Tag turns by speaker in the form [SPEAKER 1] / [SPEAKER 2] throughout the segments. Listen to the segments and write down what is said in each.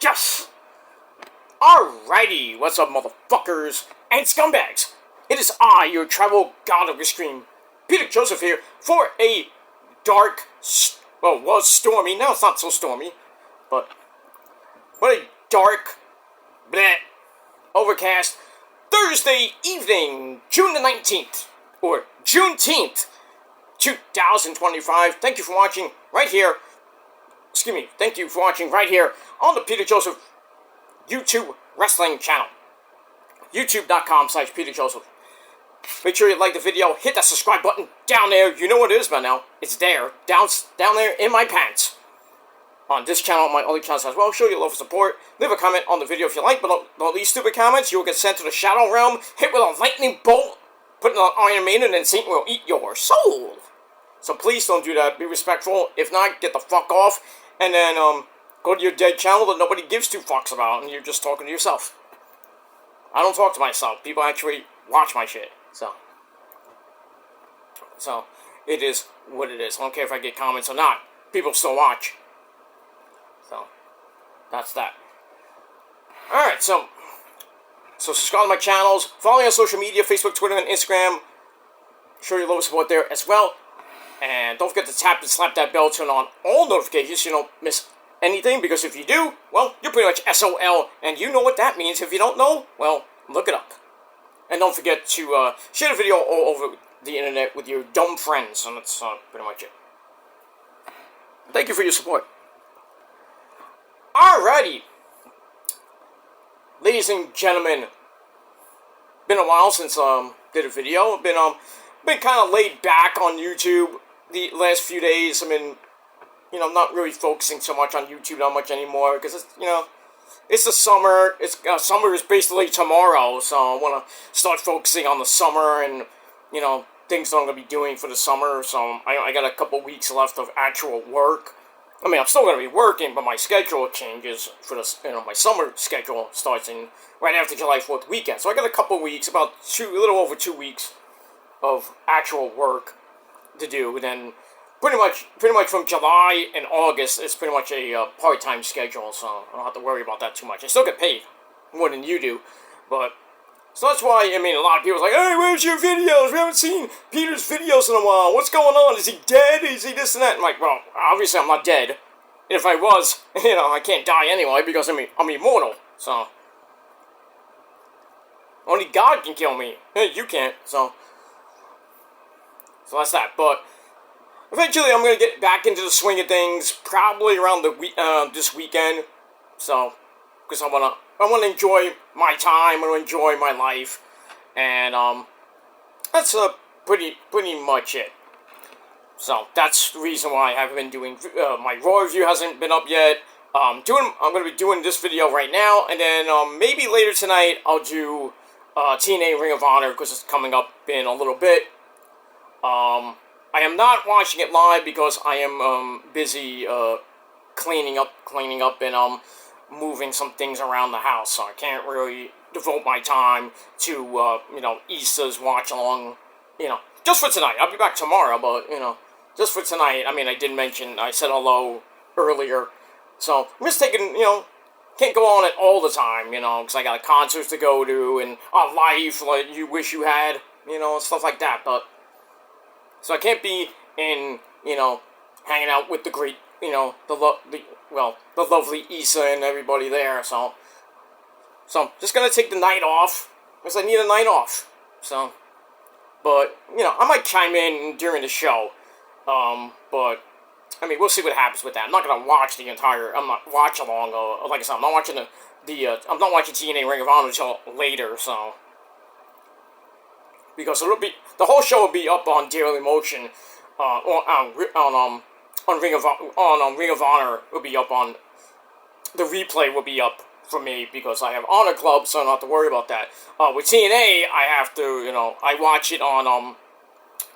[SPEAKER 1] Yes! Alrighty, what's up, motherfuckers and scumbags? It is I, your tribal god of extreme, Peter Joseph here, for a dark, well, was stormy, now it's not so stormy, but a dark, bleh, overcast Thursday evening, June the 19th, or Juneteenth, 2025. Thank you for watching right here. Thank you for watching right here on the Peter Joseph YouTube wrestling channel. YouTube.com/Peter Joseph. Make sure you like the video, hit that subscribe button down there. You know what it is by now. It's there, down there in my pants. On this channel, my other channels as well. Show your love and support. Leave a comment on the video if you like, but don't leave stupid comments. You will get sent to the Shadow Realm, hit with a lightning bolt, put it on Iron Maiden, and Satan will eat your soul. So please don't do that. Be respectful. If not, get the fuck off. And then, go to your dead channel that nobody gives two fucks about, and you're just talking to yourself. I don't talk to myself. People actually watch my shit. So, it is what it is. I don't care if I get comments or not. People still watch. So, that's that. Alright, so subscribe to my channels. Follow me on social media, Facebook, Twitter, and Instagram. Show your love and support there as well. And don't forget to tap and slap that bell, turn on all notifications so you don't miss anything, because if you do, well, you're pretty much SOL, and you know what that means. If you don't know, well, look it up. And don't forget to share the video all over the internet with your dumb friends, and that's pretty much it. Thank you for your support. Alrighty. Ladies and gentlemen, been a while since did a video. Been kind of laid back on YouTube the last few days. I mean, you know, I'm not really focusing so much on YouTube that much anymore, because it's, you know, it's the summer. It's summer is basically tomorrow, so I want to start focusing on the summer and, you know, things that I'm going to be doing for the summer. So I got a couple weeks left of actual work. I mean, I'm still going to be working, but my schedule changes for the, you know, my summer schedule starts in right after July 4th weekend. So I got a couple weeks, a little over 2 weeks of actual work to do, and then pretty much from July and August, it's pretty much a part-time schedule, so I don't have to worry about that too much. I still get paid more than you do, but, so that's why, I mean, a lot of people are like, hey, where's your videos? We haven't seen Peter's videos in a while. What's going on? Is he dead? Is he this and that? I'm like, well, obviously I'm not dead. And if I was, you know, I can't die anyway, because, I mean, I'm immortal, so. Only God can kill me. You can't, so that's that, but eventually I'm going to get back into the swing of things, probably around this weekend, so, because I want to enjoy my time, I want to enjoy my life, and, that's, pretty much it. So, that's the reason why I haven't been doing, my Raw review hasn't been up yet. I'm going to be doing this video right now, and then, maybe later tonight, I'll do, TNA Ring of Honor, because it's coming up in a little bit. I am not watching it live because I am busy cleaning up and moving some things around the house, so I can't really devote my time to you know, Issa's watch along, you know, just for tonight. I'll be back tomorrow, but you know, just for tonight. I mean, I said hello earlier, so I'm just taking, you know, can't go on it all the time, you know, because I got concerts to go to and a life like you wish you had, you know, stuff like that, but. So I can't be in, you know, hanging out with the great, you know, the lovely Issa and everybody there, so I'm just gonna take the night off, because I need a night off, so, but, you know, I might chime in during the show, but, I mean, we'll see what happens with that. I'm not gonna watch the entire, I'm not watch along, like I said, I'm not watching I'm not watching TNA Ring of Honor until later, so. Because the whole show will be up on Daily Motion, on Ring of Honor will be up on, the replay will be up for me, because I have Honor Club, so I don't have to worry about that. With TNA, I have to, you know, I watch it on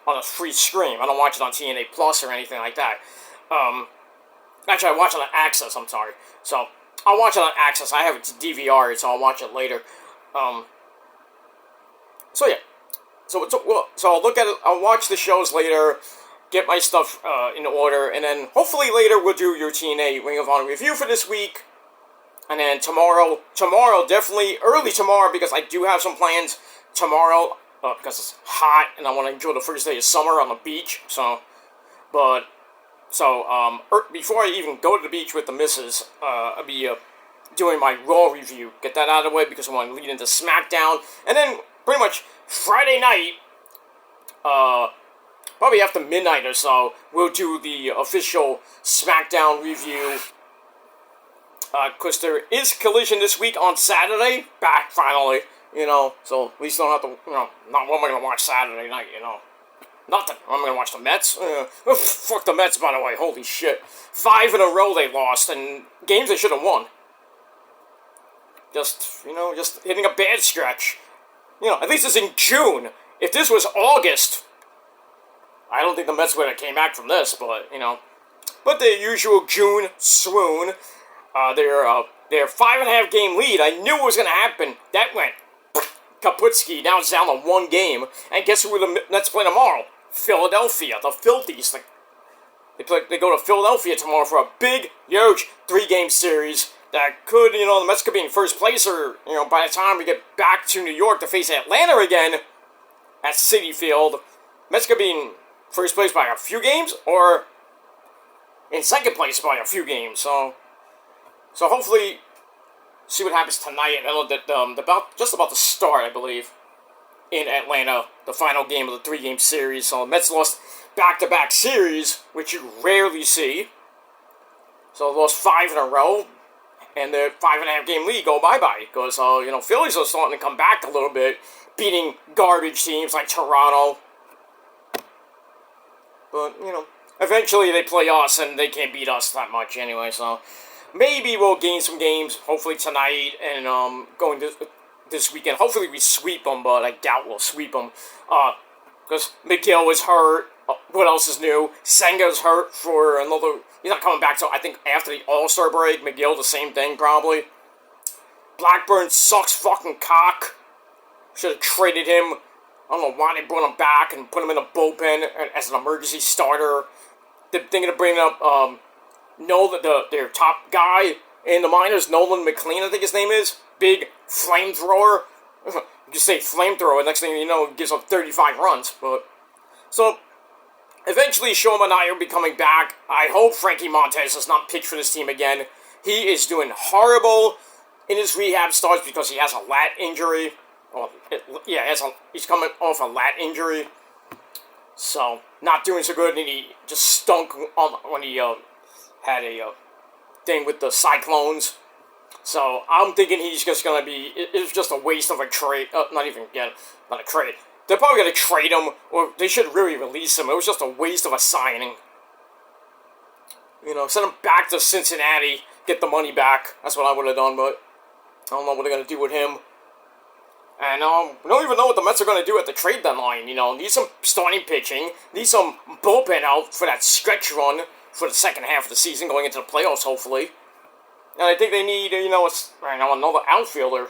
[SPEAKER 1] a free stream. I don't watch it on TNA Plus or anything like that. Actually, I watch it on Access, I'm sorry. So, I'll watch it on Access. I have it to DVR, so I'll watch it later. So yeah. So I'll look at it, I'll watch the shows later, get my stuff in order, and then hopefully later we'll do your TNA Ring of Honor review for this week. And then tomorrow, definitely early tomorrow, because I do have some plans tomorrow, because it's hot and I want to enjoy the first day of summer on the beach. Before I even go to the beach with the missus, I'll be doing my Raw review. Get that out of the way because I want to lead into SmackDown. And then pretty much Friday night, probably after midnight or so, we'll do the official SmackDown review. Because there is Collision this week on Saturday. Back, finally. So at least I don't have to, not what am I going to watch Saturday night, Nothing. I'm going to watch the Mets. Fuck the Mets, by the way. Holy shit. 5 in a row they lost, and games they should have won. Just hitting a bad stretch. At least it's in June. If this was August, I don't think the Mets would have came back from this, but, But their usual June swoon. Their 5.5 game lead, I knew it was going to happen. That went kaputski. Now it's down to 1 game. And guess who the Mets play tomorrow? Philadelphia. The Filthies. They go to Philadelphia tomorrow for a big, huge 3-game series that could, the Mets could be in first place, or, by the time we get back to New York to face Atlanta again at Citi Field, Mets could be in first place by a few games, or in second place by a few games. So hopefully, see what happens tonight. Just about to start, I believe, in Atlanta, the final game of the 3-game series. So the Mets lost back-to-back series, which you rarely see. So they lost 5 in a row, and their 5.5 game lead go bye-bye. Because, Phillies are starting to come back a little bit, beating garbage teams like Toronto. But, eventually they play us, and they can't beat us that much anyway, so maybe we'll gain some games, hopefully tonight, and going this weekend. Hopefully we sweep them, but I doubt we'll sweep them. Because McGill is hurt. What else is new? Senga's hurt for another... He's not coming back till, I think, after the All-Star break. McGill, the same thing, probably. Blackburn sucks fucking cock. Should have traded him. I don't know why they brought him back and put him in a bullpen as an emergency starter. They're thinking of bringing up... their top guy in the minors, Nolan McLean, I think his name is. Big flamethrower. You just say flamethrower, and next thing you know, it gives up 35 runs. So, eventually, Shoma and I will be coming back. I hope Frankie Montez does not pitch for this team again. He is doing horrible in his rehab starts because he has a lat injury. He's coming off a lat injury. So, not doing so good, and he just stunk when he had a thing with the Cyclones. So, I'm thinking he's just going to be... It's just a waste of a trade. Not a trade. They're probably going to trade him, or they should really release him. It was just a waste of a signing. Send him back to Cincinnati, get the money back. That's what I would have done, but I don't know what they're going to do with him. And we don't even know what the Mets are going to do at the trade deadline. Need some starting pitching, need some bullpen out for that stretch run for the second half of the season, going into the playoffs, hopefully. And I think they need, another outfielder.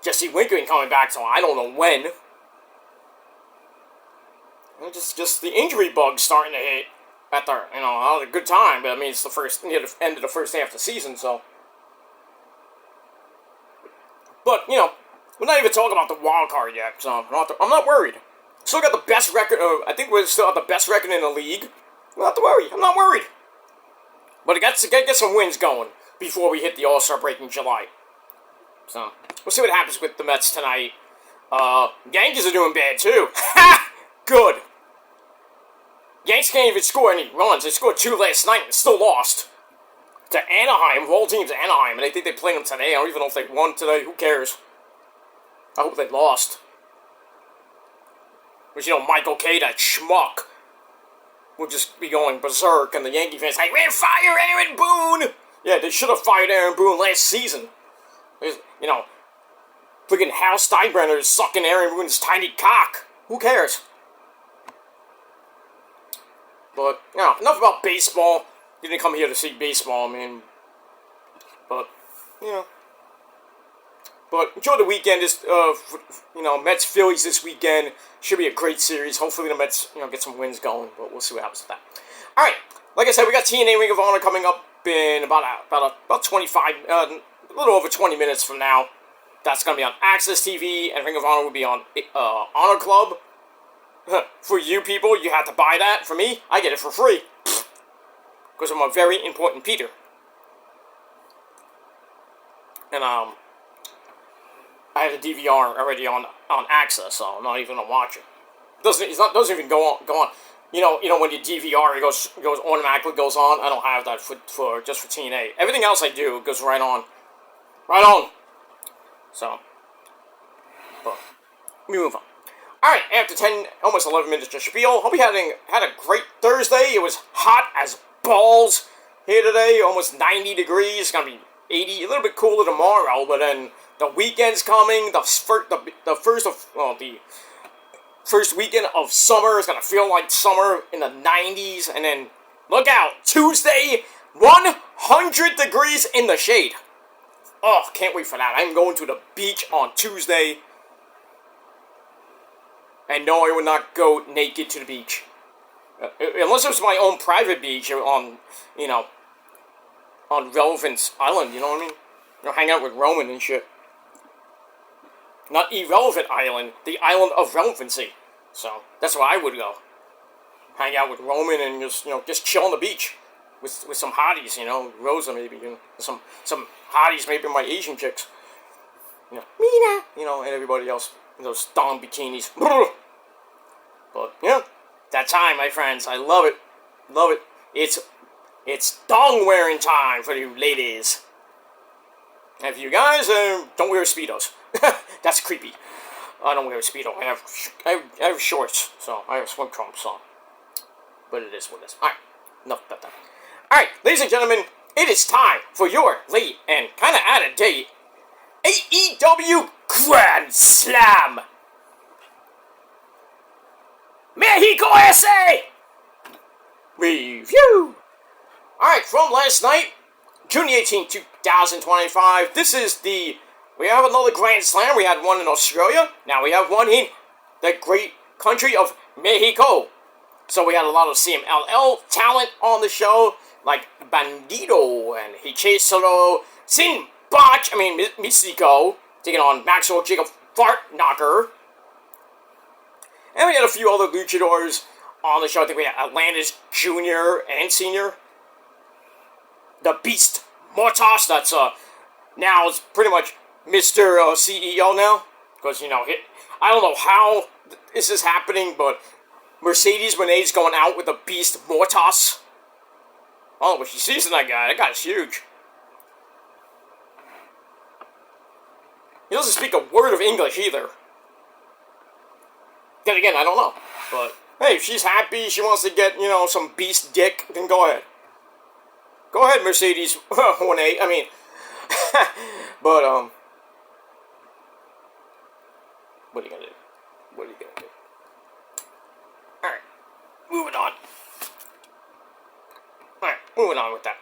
[SPEAKER 1] Jesse Winker ain't coming back, so I don't know when. And just the injury bug starting to hit at a good time, but I mean, it's near the end of the first half of the season, so. But, we're not even talking about the wild card yet, so I'm not worried. Still got the best record, I think we still have the best record in the league. Not to worry, I'm not worried. But I got to get some wins going before we hit the All-Star break in July. So, we'll see what happens with the Mets tonight. Yankees are doing bad, too. Ha! Good. Yankees can't even score any runs. They scored 2 last night and still lost. To Anaheim, of all teams, Anaheim, and they think they played them today. I don't even know if they won today. Who cares? I hope they lost. But, Michael K, that schmuck, will just be going berserk, and the Yankee fans like, we're fire Aaron Boone! Yeah, they should have fired Aaron Boone last season. Freaking Hal Steinbrenner is sucking Aaron Boone's tiny cock. Who cares? But, enough about baseball. You didn't come here to see baseball, But, But enjoy the weekend. Mets Phillies this weekend. Should be a great series. Hopefully the Mets, get some wins going. But we'll see what happens with that. Alright, like I said, we got TNA Ring of Honor coming up in about 25, a little over 20 minutes from now. That's going to be on Access TV, and Ring of Honor will be on Honor Club. For you people, you have to buy that. For me, I get it for free. Because I'm a very important Peter. And, I have a DVR already on Access, so I'm not even going to watch it. Doesn't even go on. You know when you DVR, it goes automatically goes on. I don't have that for just for TNA. Everything else I do goes right on. So, but we move on. All right, after 10, almost 11 minutes of spiel, hope you had a great Thursday. It was hot as balls here today, almost 90 degrees. It's gonna be 80, a little bit cooler tomorrow, but then the weekend's coming. The first weekend of summer is gonna feel like summer in the 90s, and then look out, Tuesday, 100 degrees in the shade. Oh, can't wait for that. I'm going to the beach on Tuesday. And no, I will not go naked to the beach. Unless it was my own private beach on Relevance Island, you know what I mean? Hang out with Roman and shit. Not Irrelevant Island, the island of relevancy. So, that's where I would go. Hang out with Roman and just chill on the beach. With some hotties, Rosa maybe, some hotties, maybe my Asian chicks, Mina, and everybody else, those thong bikinis. But yeah, that time, my friends, I love it. It's thong wearing time for you ladies. And for you guys, don't wear Speedos. That's creepy. I don't wear a Speedo. I have shorts, so I have swim trunks, so. But it is what it is. Alright, enough about that. Alright, ladies and gentlemen, it is time for your late and kind of out of date AEW Grandslam Mexico USA review. Alright, from last night, June 18, 2025, we have another Grand Slam. We had one in Australia. Now we have one in the great country of Mexico. So we had a lot of CMLL talent on the show, like Bandito and Hechicero, Mystico, taking on Maxwell Jacob Fart Knocker. And we had a few other luchadors on the show. I think we had Atlantis Jr. and Sr. The Beast Mortos, that's now is pretty much Mr. CEO now. Because, I don't know how this is happening, but Mercedes Renee's going out with the Beast Mortos. Oh, but she sees that guy. That guy's huge. He doesn't speak a word of English either. Then again, I don't know. But, hey, if she's happy, she wants to get, some beast dick, then go ahead. Go ahead, Mercedes Renee. But, what are you gonna do? Alright, moving on. Alright, moving on with that.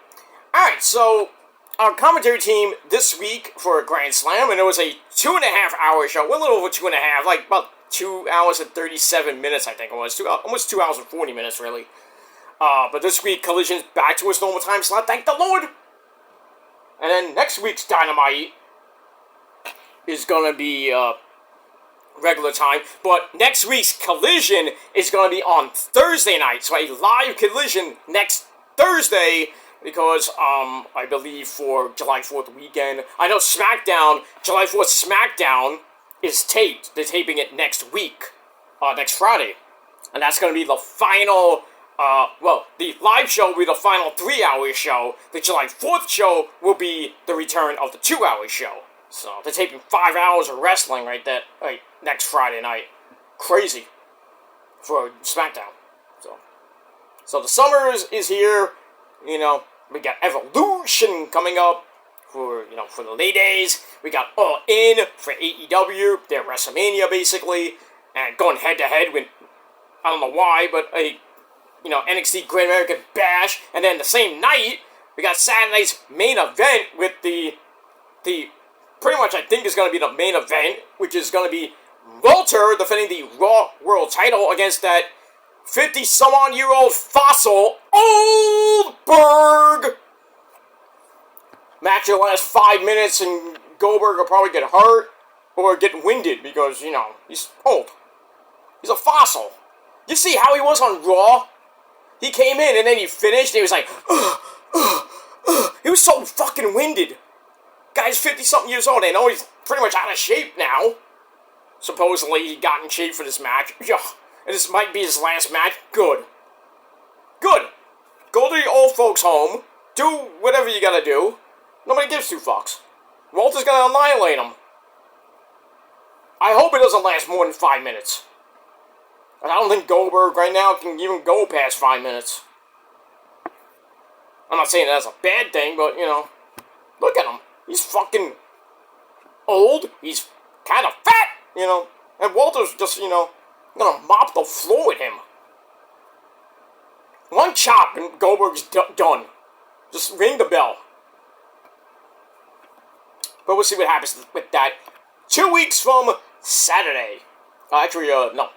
[SPEAKER 1] Alright, so, our commentary team this week for Grand Slam, and it was a 2.5 hour show, well, a little over 2.5, like about 2 hours and 37 minutes, I think it was, almost 2 hours and 40 minutes, really. But this week, Collision's back to its normal time slot, thank the Lord! And then next week's Dynamite is gonna be, regular time, but next week's Collision is going to be on Thursday night, so a live Collision next Thursday, because, I believe for July 4th weekend, I know July 4th SmackDown is taped. They're taping it next week, next Friday, and that's going to be the final, the live show will be the final 3-hour show. The July 4th show will be the return of the 2-hour show. So, they're taping 5 hours of wrestling next Friday night. Crazy. For SmackDown. So the summer is here. We got Evolution coming up for the ladies. We got All In for AEW. Their WrestleMania, basically. And going head-to-head with, I don't know why, but a, NXT Great American Bash. And then the same night, we got Saturday's main event with the pretty much, I think, is going to be the main event, which is going to be Walter defending the Raw World title against that 50-some-odd-year-old fossil, Oldberg! match will last 5 minutes and Goldberg will probably get hurt or get winded because, you know, he's old. He's a fossil. You see how he was on Raw? He came in and then he finished and he was like, he was so fucking winded. Guy's 50-something years old. They know he's pretty much out of shape now. Supposedly he got in shape for this match. Yeah. And this might be his last match. Good. Good. Go to the old folks' home. Do whatever you gotta do. Nobody gives two fucks. Walter's gonna annihilate him. I hope it doesn't last more than 5 minutes. And I don't think Goldberg right now can even go past 5 minutes. I'm not saying that's a bad thing, but, you know, look at him. He's fucking old. He's kind of fat, you know. And Walter's just, you know, gonna mop the floor with him. One chop and Goldberg's done. Just ring the bell. But we'll see what happens with that. 2 weeks from Saturday. Actually, no.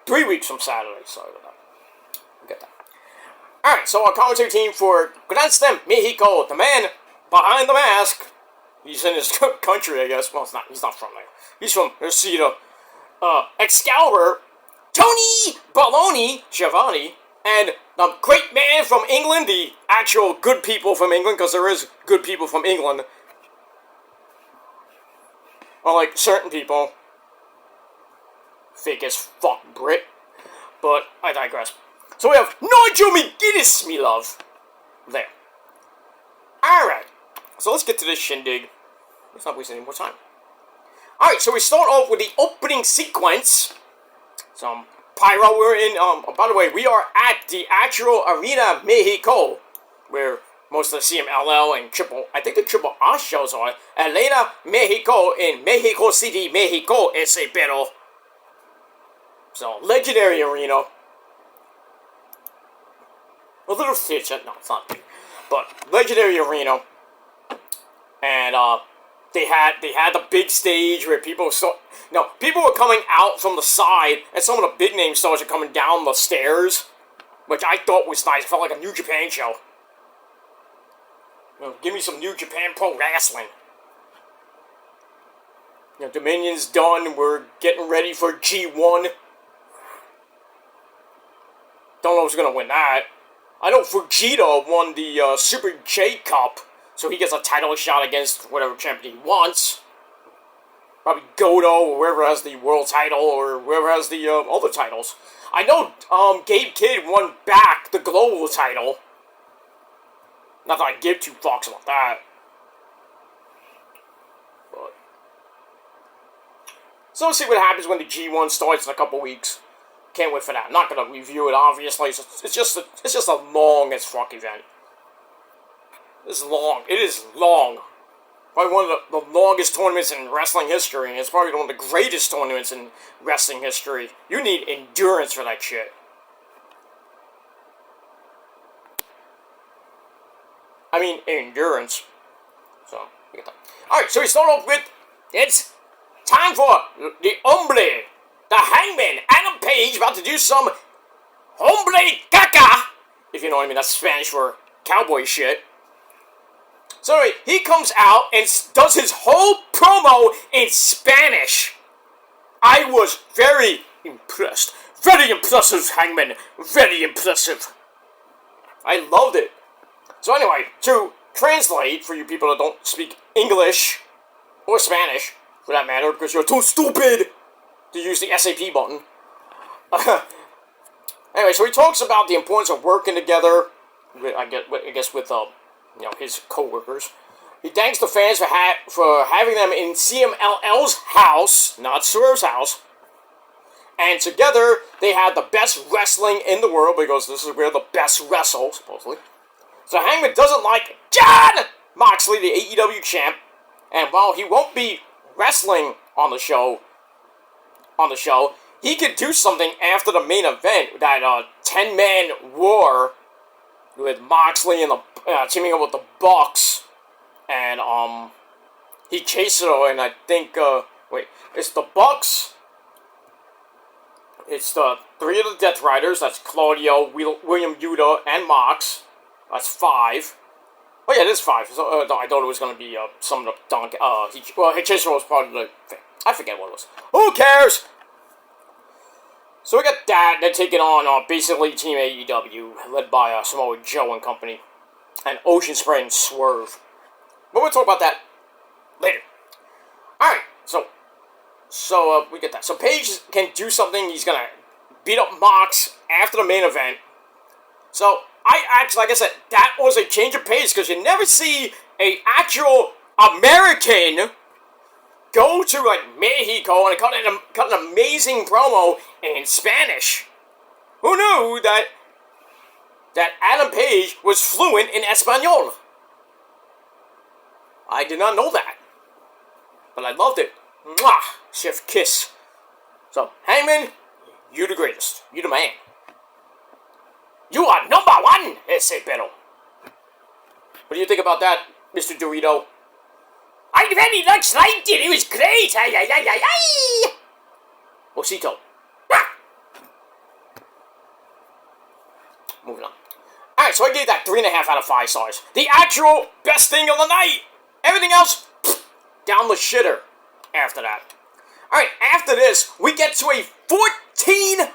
[SPEAKER 1] 3 weeks from Saturday. Sorry about that. Get that. Alright, so our commentary team for Grandslam, Mexico, the man behind the mask. He's in his country, I guess. Well, he's not from there. He's from, let's see, Excalibur, Tony Baloney Schiavone, and the great man from England, the actual good people from England, because there is good people from England. Unlike certain people. Fake as fuck Brit. But I digress. So we have Nigel McGuinness, me love. There. Alright. So let's get to this shindig. Let's not waste any more time. Alright, so we start off with the opening sequence. Some pyro. We're in, by the way, we are at the actual Arena Mexico, where most of the CMLL and I think the Triple R shows are. Arena Mexico in Mexico City, Mexico, ese pero. So, legendary arena. A little theater, no, it's not big, but legendary arena. And, they had the big stage where people were coming out from the side, and some of the big name stars are coming down the stairs, which I thought was nice. It felt like a New Japan show. You know, give me some New Japan Pro Wrestling. You know, Dominion's done. We're getting ready for G1. Don't know who's gonna win that. I know Fujita won the Super J Cup, so he gets a title shot against whatever champion he wants. Probably Goto, or whoever has the world title, or whoever has the other titles. I know Gabe Kidd won back the global title. Not that I give two fucks about that. But so let's see what happens when the G1 starts in a couple weeks. Can't wait for that. I'm not gonna review it, obviously. It's just a long as fuck event. It's long. It is long. Probably one of the longest tournaments in wrestling history, and it's probably one of the greatest tournaments in wrestling history. You need endurance for that shit. I mean, endurance. So, get that. Alright, so we start off with, it's time for the hombre, the hangman, Adam Page, about to do some hombre caca, if you know what I mean. That's Spanish for cowboy shit. So anyway, he comes out and does his whole promo in Spanish. I was very impressed. Very impressive, Hangman. Very impressive. I loved it. So anyway, to translate, for you people that don't speak English, or Spanish, for that matter, because you're too stupid to use the SAP button. Anyway, so he talks about the importance of working together, I guess with his co-workers. He thanks the fans for having them in CMLL's house, not Swerve's house. And together, they had the best wrestling in the world, because this is where the best wrestle, supposedly. So Hangman doesn't like Jon Moxley, the AEW champ, and while he won't be wrestling on the show, he could do something after the main event, that 10-man war with Moxley and teaming up with the Bucks, and he chased it, and I think it's the Bucks. It's the 3 of the Death Riders. That's Claudio, William Yuta, and Mox. That's 5. Oh yeah, it is 5. So, no, I thought it was gonna be some of the Hitchhiker was part of the thing. I forget what it was. Who cares? So we got that. They're taking on basically Team AEW, led by Samoa Joe and company, and Ocean Spray and Swerve. But we'll talk about that later. All right, so we get that. So Paige can do something. He's gonna beat up Mox after the main event. So like I said, that was a change of pace because you never see a actual American go to like Mexico and cut an amazing promo in Spanish. Who knew that Adam Page was fluent in Espanol? I did not know that, but I loved it. Mwah! Chef kiss. So Hangman, you the greatest. You the man. You are number 1, ese pero. What do you think about that, Mr. Dorito? I very much liked it. It was great. Ay, ay, ay, ay, ay. Osito. Ah. Moving on. Alright, so I gave that 3.5 out of 5 stars. The actual best thing of the night. Everything else, down the shitter after that. Alright, after this, we get to a 14-man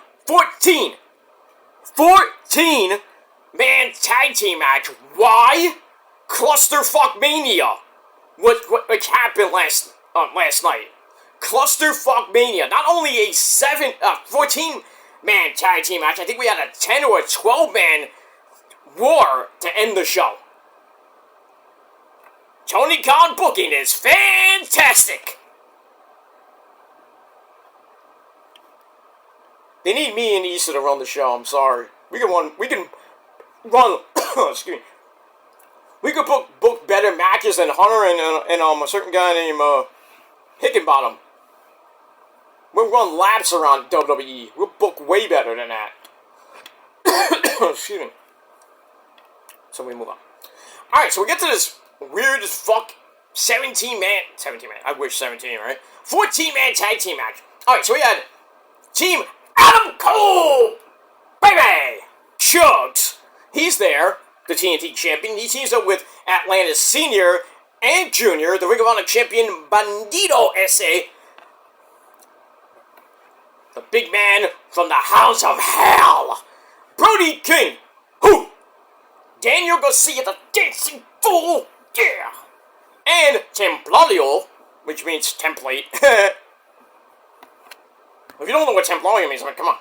[SPEAKER 1] tag team match. Why? Clusterfuck Mania. Which happened last night. Clusterfuck Mania. Not only a 14-man tag team match, I think we had a 10 or a 12-man war to end the show. Tony Khan booking is fantastic. They need me and Issa to run the show. I'm sorry. We can run. Excuse me. We could book better matches than Hunter and a certain guy named Hickenbottom. We'll run laps around WWE. We'll book way better than that. Excuse me. So we move on. Alright, so we get to this weird as fuck 17-man. I wish 17, right? 14-man tag team match. Alright, so we had Team Adam Cole! Baby! Chugs! He's there, the TNT champion. He teams up with Atlantis Senior and Junior, the Ring of Honor champion Bandito S.A., the big man from the House of Hell, Brody King, who? Daniel Garcia, the dancing fool, yeah! And Templario, which means template. If you don't know what Templario means, I mean, come on.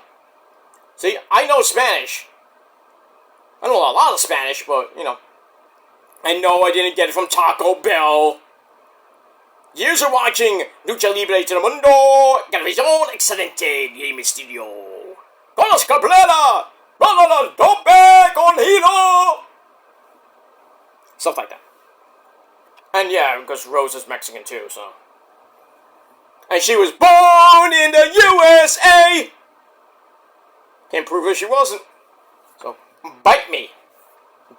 [SPEAKER 1] See, I know Spanish. I know a lot of Spanish, but, you know. And no, I didn't get it from Taco Bell. Years of watching Lucha Libre Telemundo, Televisión Excelente, Rey Mysterio. Con las Cabrera, Dope con Hilo. Stuff like that. And yeah, because Rose is Mexican too, so. And she was born in the USA! Can't prove that she wasn't. So, bite me,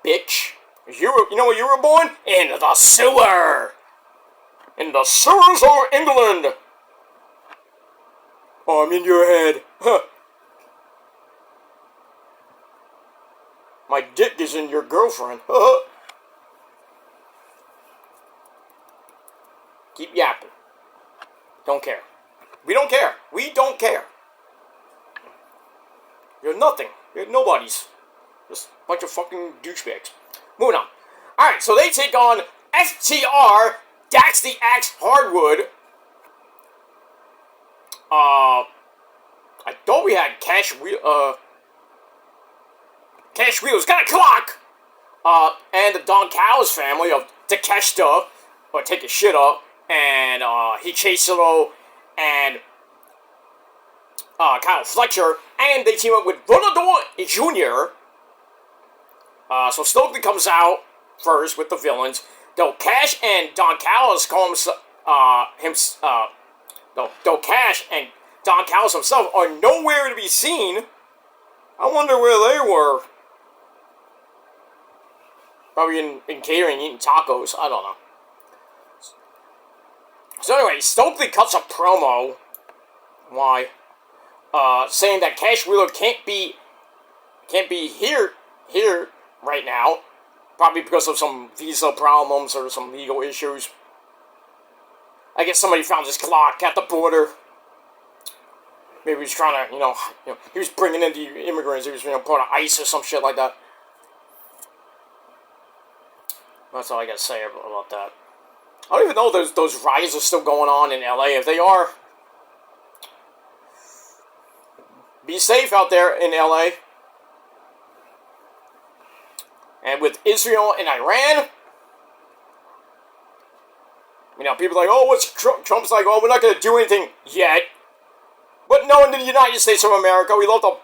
[SPEAKER 1] bitch. You know where you were born? In the sewer! In the sewers of England! Oh, I'm in your head. Huh. My dick is in your girlfriend. Keep yapping. Don't care. We don't care. We don't care. You're nothing. You're nobodies. Just a bunch of fucking douchebags. Moving on. Alright, so they take on FTR, Dax the Axe Hardwood. I thought we had Cash Wheels, got a clock! And the Don Callis family of Takeshita, or Take His Shit Up, and Hichesaro, and Kyle Fletcher, and they team up with Volador Jr. So Stokely comes out first with the villains. Though Cash and Don Callis though Cash and Don Callis himself are nowhere to be seen. I wonder where they were. Probably in catering, eating tacos. I don't know. So anyway, Stokely cuts a promo. Why? Saying that Cash Wheeler can't be here right now Probably because of some visa problems or some legal issues. I guess somebody found his Glock at the border. Maybe he was trying to, he was bringing in the immigrants. He was, part of ICE or some shit like that. That's all I gotta say about that. I don't even know if those riots are still going on in LA. If they are, be safe out there in LA. And with Israel and Iran, people are like, oh, what's Trump? Trump's like, oh, we're not going to do anything yet. But no, in the United States of America, we love to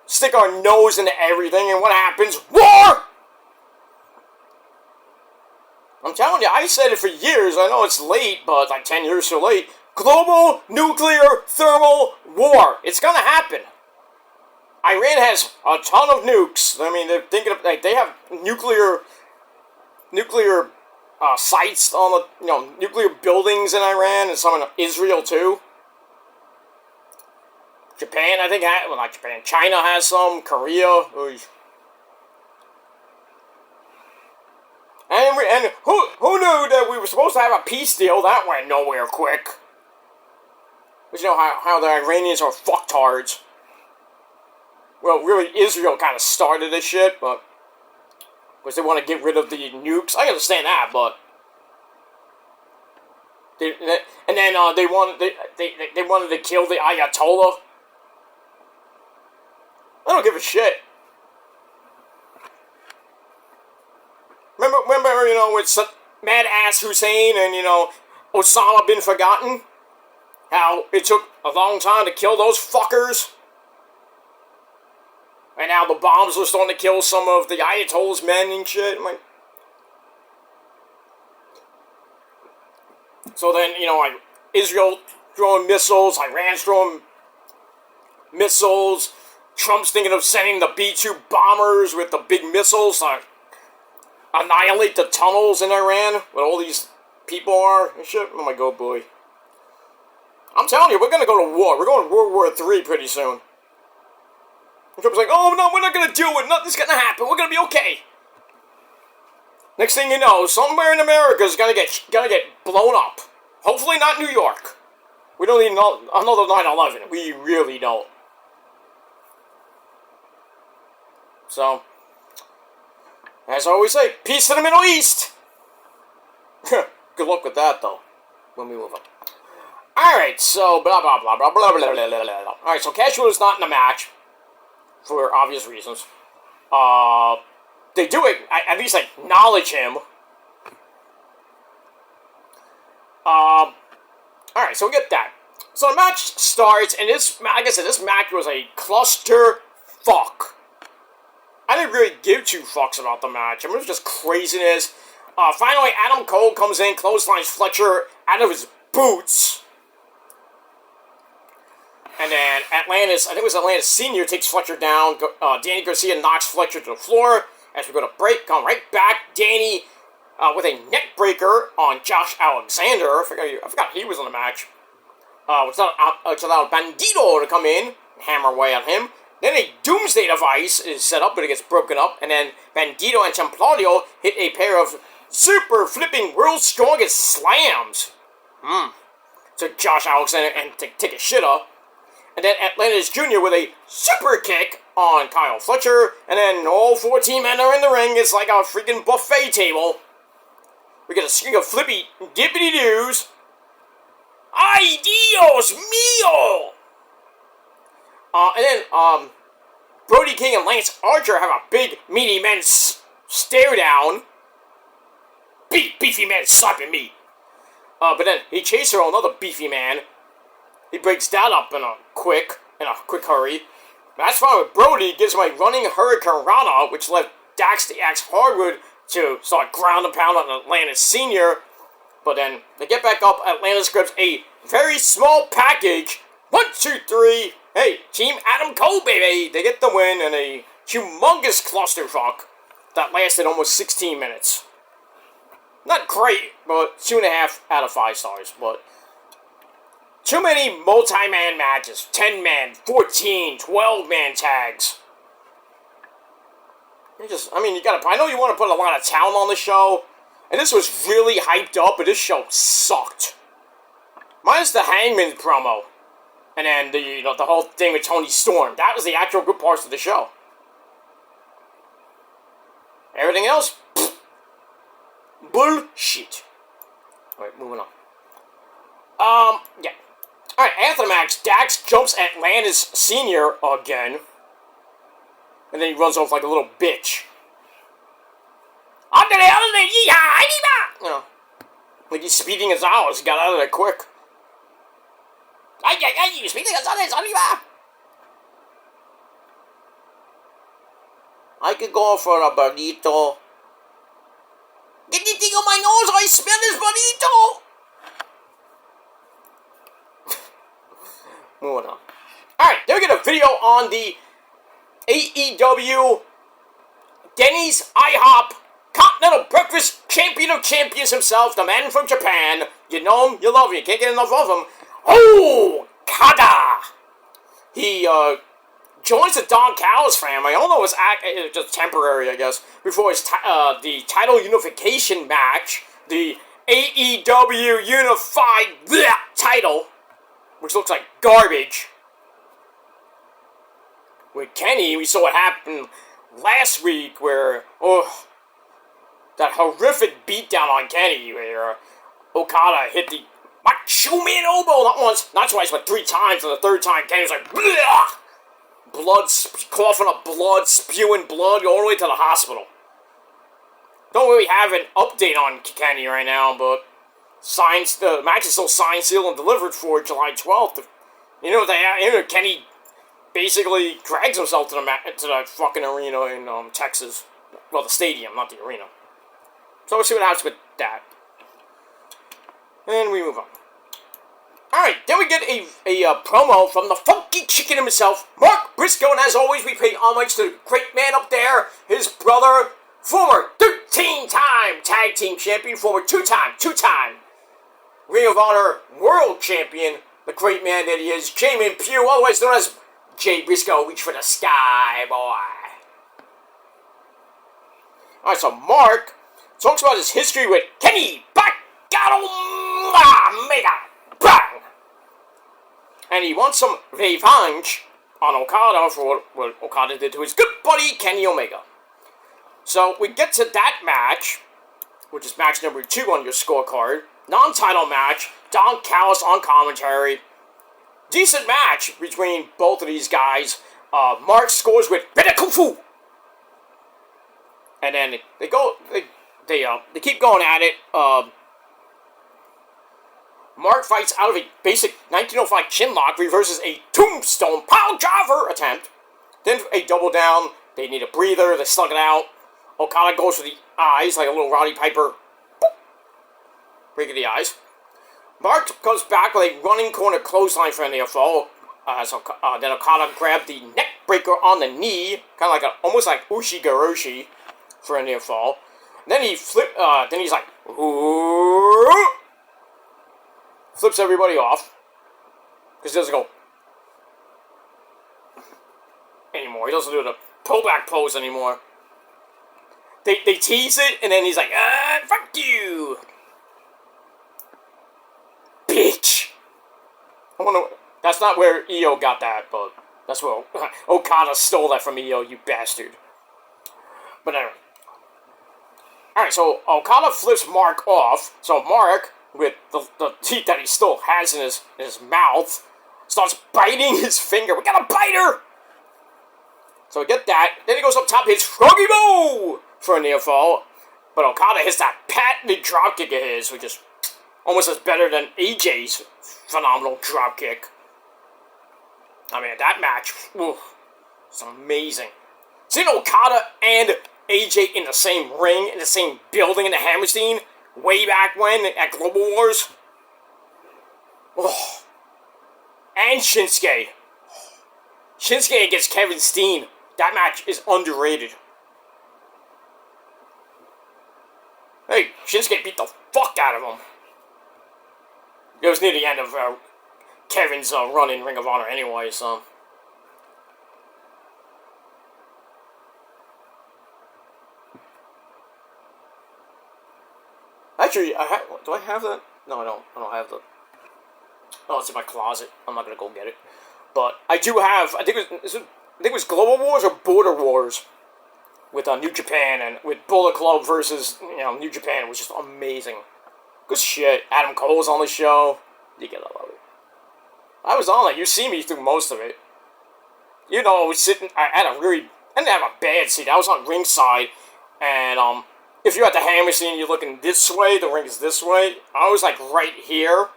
[SPEAKER 1] stick our nose into everything, and what happens? War! I'm telling you, I said it for years. I know it's late, but like 10 years too late. Global nuclear thermal war. It's going to happen. Iran has a ton of nukes. I mean, they're thinking of, like, they have nuclear sites on the, nuclear buildings in Iran and some in Israel too. Japan, I think, well, not Japan. China has some. Korea. And who knew that we were supposed to have a peace deal? That went nowhere quick. But you know how the Iranians are fucktards. Well, really, Israel kind of started this shit, but because they want to get rid of the nukes. I understand that, but they wanted to kill the Ayatollah. I don't give a shit. Remember, with Mad Ass Hussein and Osama bin Forgotten, how it took a long time to kill those fuckers. And now the bombs were starting to kill some of the Ayatollah's men and shit. So then, Israel throwing missiles, Iran's throwing missiles, Trump's thinking of sending the B-2 bombers with the big missiles to annihilate the tunnels in Iran, where all these people are and shit. Oh my god, boy. I'm telling you, we're going to go to war. We're going to World War III pretty soon. Trump's like, oh no, we're not going to do it. Nothing's going to happen. We're going to be okay. Next thing you know, somewhere in America is going to get blown up. Hopefully not New York. We don't need another 9/11. We really don't. So, as I always say, peace to the Middle East. Good luck with that, though, when we move on. Alright, so, blah, blah, blah, blah, blah, blah, blah, blah, blah. Alright, so Casual is not in the match. For obvious reasons. They do it, at least acknowledge him. Alright, so we get that. So the match starts, and like I said, this match was a cluster fuck. I didn't really give two fucks about the match. I mean, it was just craziness. Finally, Adam Cole comes in, clotheslines Fletcher out of his boots. And then Atlantis, I think it was Atlantis Senior, takes Fletcher down. Danny Garcia knocks Fletcher to the floor. As we go to break, come right back. Danny with a neck breaker on Josh Alexander. I forgot he was in the match. Which allowed Bandito to come in, hammer away on him. Then a Doomsday device is set up, but it gets broken up. And then Bandito and Templario hit a pair of super flipping world's strongest slams. To Josh Alexander and to take a shit up. And then Atlantis Jr. with a super kick on Kyle Fletcher. And then all 14 men are in the ring. It's like a freaking buffet table. We get a string of flippy dippity doos. Ay Dios mío! And then, Brody King and Lance Archer have a big, meaty men stare down. Beefy man slapping me. But then he chases her another beefy man. He breaks that up in a quick hurry. That's fine with Brody. Gives him a running Hurricane Rana, which left Dax the Axe Hardwood to start ground and pound on Atlantis Senior. But then they get back up. Atlantis grabs a very small package. 1, 2, 3. Hey, Team Adam Cole, baby. They get the win in a humongous clusterfuck that lasted almost 16 minutes. Not great, but 2.5 out of 5 stars. But too many multi-man matches. 10-man, 14, 12-man tags. I mean, I know you want to put a lot of talent on the show, and this was really hyped up, but this show sucked. Minus the Hangman promo, and then the whole thing with Tony Storm. That was the actual good parts of the show. Everything else, bullshit. Alright, moving on. Yeah. Alright, after the match, Dax jumps Atlantis Sr. again. And then he runs off like a little bitch. You know, like he's speeding his hours. He got out of there quick. I could go for a burrito. Get the thing on my nose, I smell this burrito! Moving on. Alright, then we get a video on the AEW Denny's IHOP Continental Breakfast Champion of Champions himself, the man from Japan. You know him, you love him, you can't get enough of him. Oh, Kada! He joins the Don Callis family. I don't know, it's just temporary, I guess, before his the title unification match, the AEW Unified title, which looks like garbage. With Kenny, we saw what happened last week where, that horrific beatdown on Kenny where Okada hit the Macho Man elbow not once, not twice, but 3 times, and the third time Kenny was like, bleh! Blood, coughing up blood, spewing blood, all the way to the hospital. Don't really have an update on Kenny right now, but the match is still signed, sealed, and delivered for July 12th. Kenny basically drags himself to the fucking arena in Texas. Well, the stadium, not the arena. So we'll see what happens with that. And we move on. Alright, then we get a promo from the Funky Chicken himself, Mark Briscoe, and as always, we pay homage to the great man up there, his brother, former 13-time Tag Team Champion, former two-time Ring of Honor World Champion, the great man that he is, Jamin Pugh, otherwise known as Jay Briscoe, reach for the sky, boy. Alright, so Mark talks about his history with Kenny Bacaro Omega. Bang! And he wants some revenge on Okada for what Okada did to his good buddy Kenny Omega. So we get to that match, which is match number 2 on your scorecard. Non-title match, Don Callis on commentary. Decent match between both of these guys. Mark scores with Beta Kung Fu. And then they keep going at it. Mark fights out of a basic 1905 chinlock, reverses a tombstone pile driver attempt. Then a double down. They need a breather. They slug it out. Okada goes for the eyes like a little Roddy Piper. Boop. Break of the eyes. Mark comes back with a running corner clothesline for a near fall. Then Okada grabbed the neck breaker on the knee, kind of like almost like Ushi-Garoshi for a near fall. Then he then he's like, ooh, flips everybody off because he doesn't go anymore. He doesn't do the pullback pose anymore. They tease it, and then he's like, fuck you, bitch. I wonder. That's not where Io got that, but that's where Okada stole that from Io, you bastard. But anyway. Alright, so Okada flips Mark off. So Mark, with the teeth that he still has in his mouth, starts biting his finger. We got a biter! So we get that. Then he goes up top, hits Froggy Bow for a near fall. But Okada hits that patented dropkick of his, which is almost as better than AJ's phenomenal dropkick. I mean, that match, it's amazing. Seeing Okada and AJ in the same ring, in the same building in the Hammerstein, way back when, at Global Wars. Oh. And Shinsuke. Shinsuke against Kevin Steen. That match is underrated. Hey, Shinsuke beat the fuck out of him. It was near the end of Kevin's run in Ring of Honor anyway, so. Actually, do I have that? No, I don't. I don't have the. Oh, it's in my closet. I'm not gonna go get it. But I do have. I think it was Global Wars or Border Wars with New Japan and with Bullet Club versus New Japan. It was just amazing. Good shit. Adam Cole's on the show. You get a love it. I was on it. You see me through most of it. You know, I was sitting. I didn't have a bad seat. I was on ringside, and if you're at the hammer scene, you're looking this way. The ring is this way. I was like right here.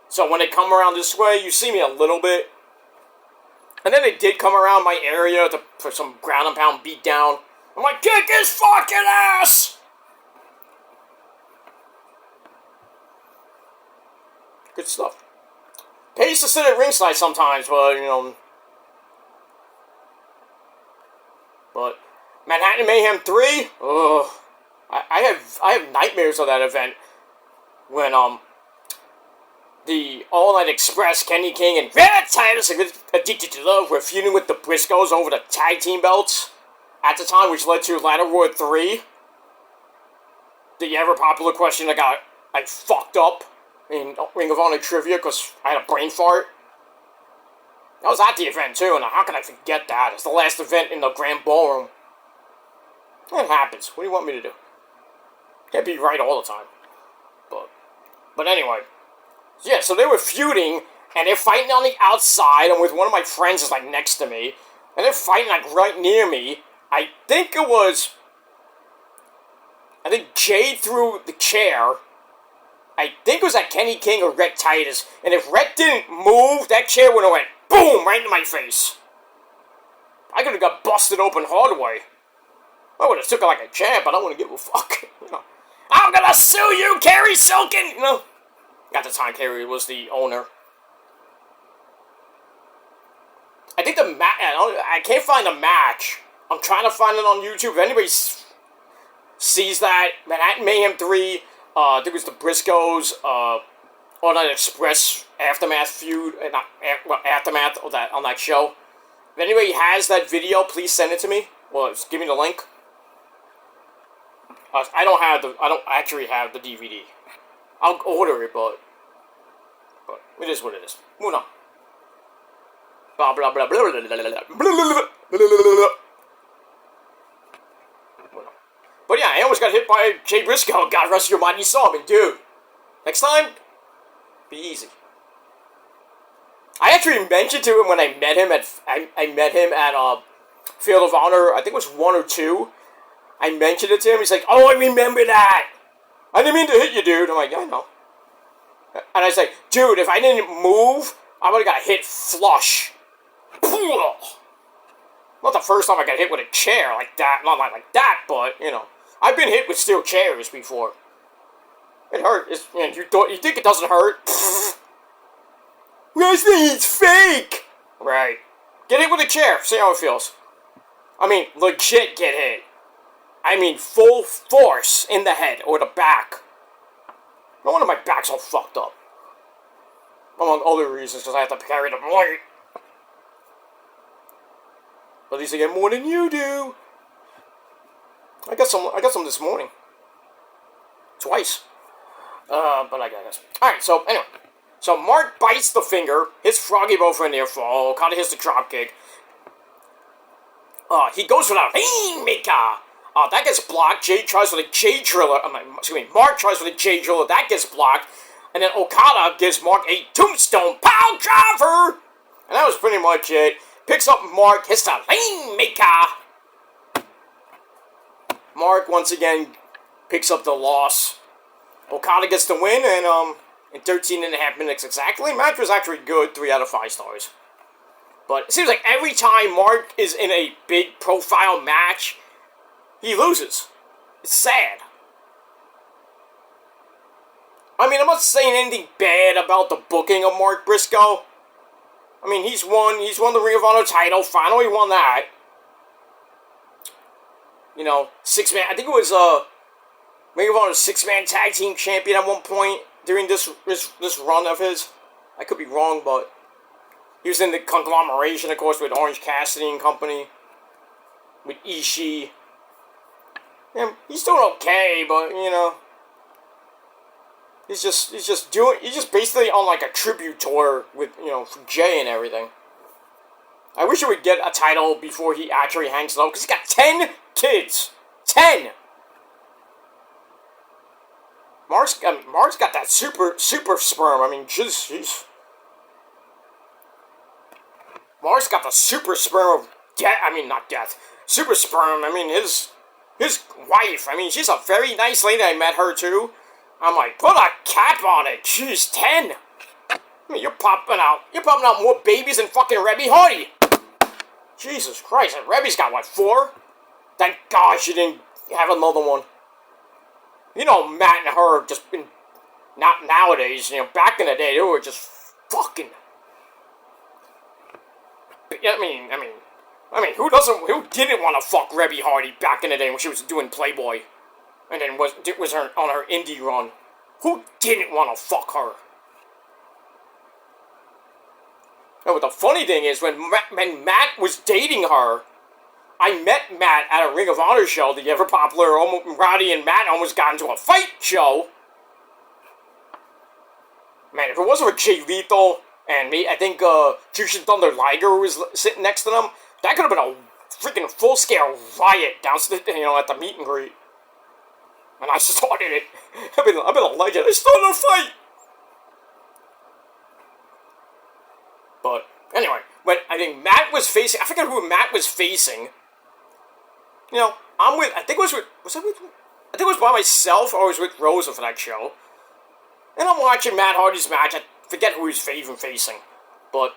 [SPEAKER 1] So when they come around this way, you see me a little bit. And then they did come around my area for some ground and pound beat down. I'm like, kick his fucking ass! Good stuff. Pays to sit at ringside sometimes, but, But Manhattan Mayhem 3? Ugh. I have nightmares of that event. When, the All Night Express, Kenny King, and Red Titus, Addicted to Love, were feuding with the Briscoes over the tag team belts at the time, which led to Ladder War 3. The ever popular question I fucked up in Ring of Honor trivia because I had a brain fart. I was at the event too, and how can I forget that? It's the last event in the Grand Ballroom. It happens. What do you want me to do? Can't be right all the time. But anyway. Yeah, so they were feuding, and they're fighting on the outside, and with one of my friends is like next to me, and they're fighting like right near me. I think Jade threw the chair. I think it was at Kenny King or Red Titus, and if Red didn't move, that chair would have went boom right into my face. I could have got busted open hard way. I would have took it like a champ, but I don't want to give a fuck. I'm gonna sue you, Kerry Silkin! At the time, Kerry was the owner. I think I can't find the match. I'm trying to find it on YouTube. If anybody sees that, Manhattan Mayhem 3, I think it was the Briscoes, All Night Express Aftermath feud, Aftermath on that show. If anybody has that video, please send it to me. Well, just give me the link. I don't actually have the DVD. I'll order it, but it is what it is. Moving on. Blah blah blah blah blah blah blah. But yeah, I almost got hit by Jay Briscoe. God rest your mind, you saw me, dude. Next time, be easy. I actually mentioned to him when I met him at Field of Honor. I think it was 1 or 2. I mentioned it to him. He's like, "Oh, I remember that. I didn't mean to hit you, dude." I'm like, "Yeah, I know." And I was like, "Dude, if I didn't move, I would have got hit flush." Not the first time I got hit with a chair like that. Not like that, but, I've been hit with steel chairs before. It hurt. You think it doesn't hurt? Wrestling's fake! Right. Get hit with a chair. See how it feels. I mean, legit get hit. I mean, full force in the head or the back. No wonder my back's all fucked up. Among other reasons, because I have to carry the weight. But at least I get more than you do. I got some this morning. Twice. But I guess. Alright, so anyway. So Mark bites the finger, hits Froggy Bow for a near fall, kinda hits the drop kick. He goes for the Rainmaker. That gets blocked. Jay tries for the J Driller. Mark tries for the J Driller. That gets blocked. And then Okada gives Mark a Tombstone Power Driver. And that was pretty much it. Picks up Mark, hits the Rainmaker. Mark once again picks up the loss. Okada gets the win, and in 13 and a half minutes exactly. Match was actually good, 3 out of 5 stars. But it seems like every time Mark is in a big profile match, he loses. It's sad. I mean, I'm not saying anything bad about the booking of Mark Briscoe. I mean, he's won the Ring of Honor title, finally won that. 6-man, I think it was Ring of Honor 6-man tag team champion at one point during this run of his. I could be wrong, but he was in the conglomeration, of course, with Orange Cassidy and company, with Ishii. Yeah, he's doing okay, but, He's just basically on like a tribute tour with, for Jay and everything. I wish he would get a title before he actually hangs it up, because he's got 10 kids. 10! Mark's got that super sperm. I mean, jeez. Mark's got the super sperm of death. I mean, not death. Super sperm. I mean, his wife. I mean, she's a very nice lady. I met her too. I'm like, put a cap on it. Jeez, 10. I mean, you're popping out more babies than fucking Rebby Hardy. Jesus Christ, and Rebby's got what, 4? Thank God she didn't have another one. You know, Matt and her just been, not nowadays, back in the day, they were just fucking. I mean, who didn't want to fuck Rebby Hardy back in the day when she was doing Playboy, and then was on her indie run? Who didn't want to fuck her? And the funny thing is, when Matt was dating her, I met Matt at a Ring of Honor show, the ever popular Roddy and Matt almost got into a fight show. Man, if it wasn't for Jay Lethal and me, I think Jushin Thunder Liger was sitting next to them, that could have been a freaking full-scale riot downstairs, at the meet and greet. And I started it. I've been a legend. I started a fight. But anyway, when I think Matt was facing, I forget who Matt was facing. I think it was by myself, or I was with Rosa for that show. And I'm watching Matt Hardy's match. I forget who he was even facing. But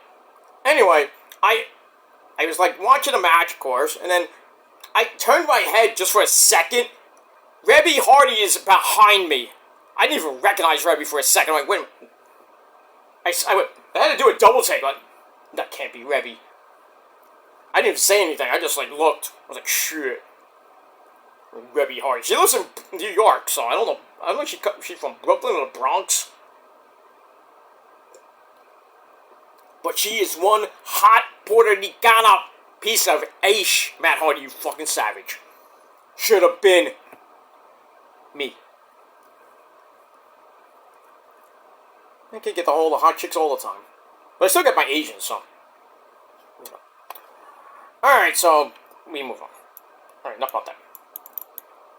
[SPEAKER 1] anyway, I was like watching the match, of course, and then I turned my head just for a second. Rebby Hardy is behind me. I didn't even recognize Rebby for a second. I'm like, wait a minute. I had to do a double take. Like, that can't be Rebby. I didn't even say anything. I just looked. I was like, shit. Rebby Hardy. She lives in New York, so I don't know. I don't know if she's from Brooklyn or the Bronx. But she is one hot Puerto Ricana piece of ash, Matt Hardy, you fucking savage. Should have been me. I can't get the hot chicks all the time. But I still get my Asians, so. Alright, so we move on. Alright, enough about that.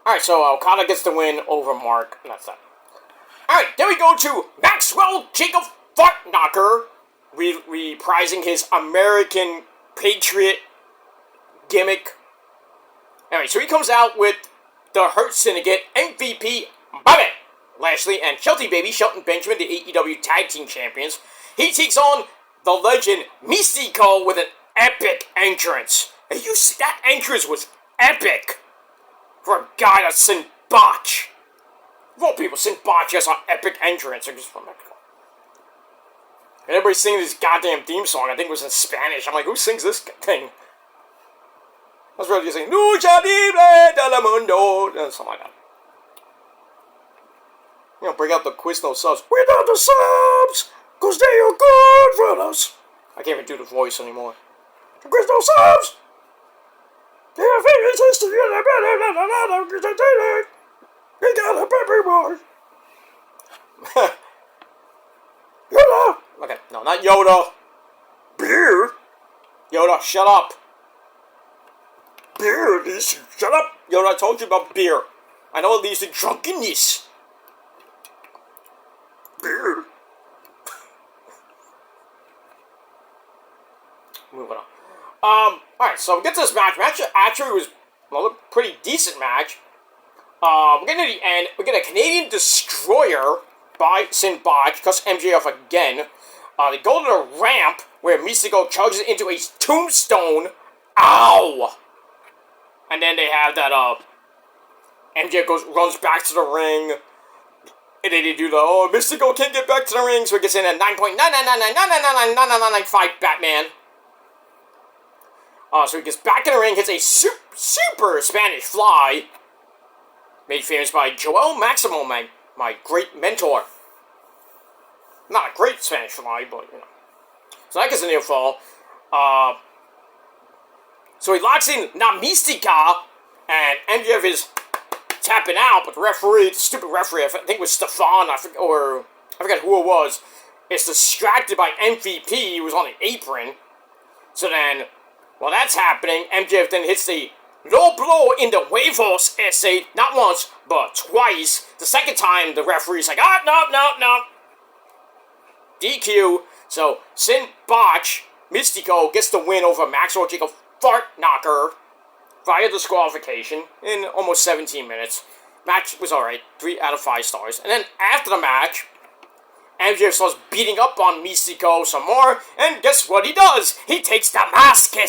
[SPEAKER 1] Alright, so Okada gets the win over Mark, and that's that. Alright, then we go to Maxwell Jacob Fartknocker, reprising his American Patriot gimmick. Anyway, so he comes out with the Hurt Syndicate, MVP Bobby Lashley, and Shelty Baby, Shelton Benjamin, the AEW Tag Team Champions. He takes on the legend Mystico with an epic entrance. And you see, that entrance was epic for a guy that's Sin Botch. Of all people, Sin Botch has an epic entrance. They're just from Mexico. And everybody's singing this goddamn theme song. I think it was in Spanish. I'm like, who sings this thing? I was really just saying, Lucha Libre del Mundo, something like that. Bring out the Quizno subs. Without the subs, because they are good for us. I can't even do the voice anymore. The Quizno subs! They are very tasty. We got a pepper bar. Yoda! Okay, no, not Yoda. Beer? Yoda, shut up. Beer, shut up. Yoda, I told you about beer. I know it leads to drunkenness. Beer. Moving on. Alright, so we get to this match. Match actually was a pretty decent match. We're getting to the end. We get a Canadian Destroyer by Sin Botch, because MJF again. They go to the ramp where Mystico charges into a tombstone. Ow! And then they have that, MJF runs back to the ring. And then they do the, Mystico can't get back to the ring, so he gets in at 9.99999999995 Batman. So he gets back in the ring, hits a super Spanish fly. Made famous by Joel Maximo, my great mentor. Not a great Spanish fly, but, So that gets a near fall. So he locks in Na Mística, and MJF is tapping out, but the stupid referee, I think it was Stefan, I forget who it was, is distracted by MVP, who was on the apron. So then, while that's happening, MJF then hits the low blow in the huevos essay, not once, but twice. The second time, the referee's like, no. DQ. So, Sin Botch, Mystico gets the win over Maxwell Jacob Fart Knocker via disqualification in almost 17 minutes. Match was alright, 3 out of 5 stars. And then after the match, MJF starts beating up on Mystico some more, and guess what he does? He takes the mask, and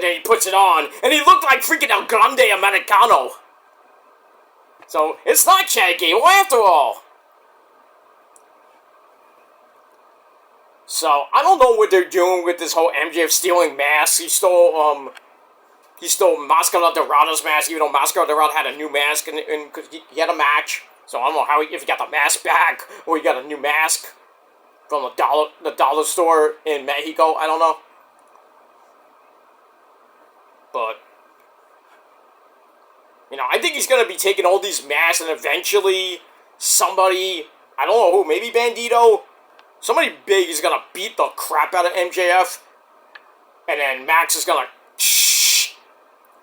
[SPEAKER 1] then he puts it on, and he looked like freaking El Grande Americano. So, it's not Chad Gable after all. So, I don't know what they're doing with this whole MJF stealing masks. He stole Mascara Dorado's mask, even though Mascara Dorado had a new mask, and he had a match. So, I don't know if he got the mask back, or he got a new mask from the dollar store in Mexico. I don't know. But, I think he's going to be taking all these masks, and eventually somebody, I don't know who, maybe Bandito, somebody big is going to beat the crap out of MJF, and then Max is going to,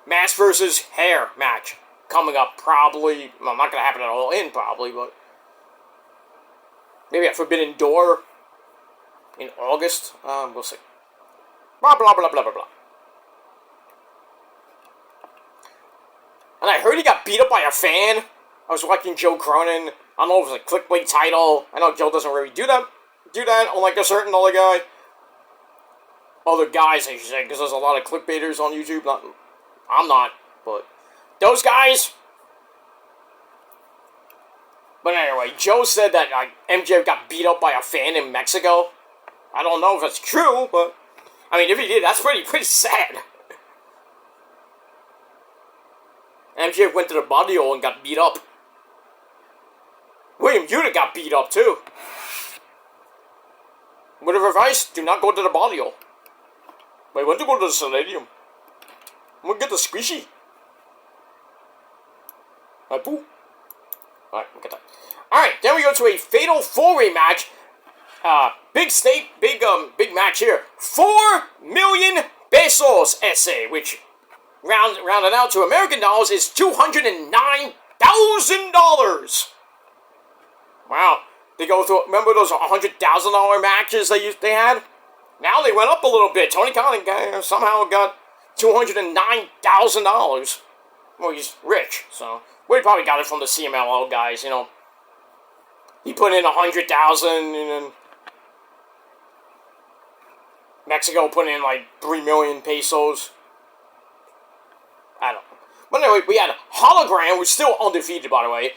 [SPEAKER 1] mask versus hair match coming up probably, well, not going to happen at all in probably, but maybe at Forbidden Door in August, we'll see. Blah, blah, blah, blah, blah, blah. And I heard he got beat up by a fan. I was watching Joe Cronin. I don't know if it was a clickbait title. I know Joe doesn't really do that, unlike a certain other guys, I should say, because there's a lot of clickbaiters on YouTube. I'm not, but those guys. But anyway, Joe said that MJF got beat up by a fan in Mexico. I don't know if that's true, but I mean, if he did, that's pretty sad. MJF went to the body hole and got beat up. William Yuta got beat up too. Word of advice, do not go to the body hole. But I went to go to the Stadium. I'm gonna get the squishy. Boo. Alright, look at that. Alright, then we go to a fatal 4-way match. Big match here. 4 million pesos essay, which rounded out to American dollars is $209,000. Wow. They go through, remember those $100,000 matches they had? Now they went up a little bit. Tony Khan somehow got $209,000. Well, he's rich, so. Well, he probably got it from the CMLL guys, He put in $100,000, and then Mexico put in like 3 million pesos. I don't know. But anyway, we had Hologram, who's still undefeated, by the way.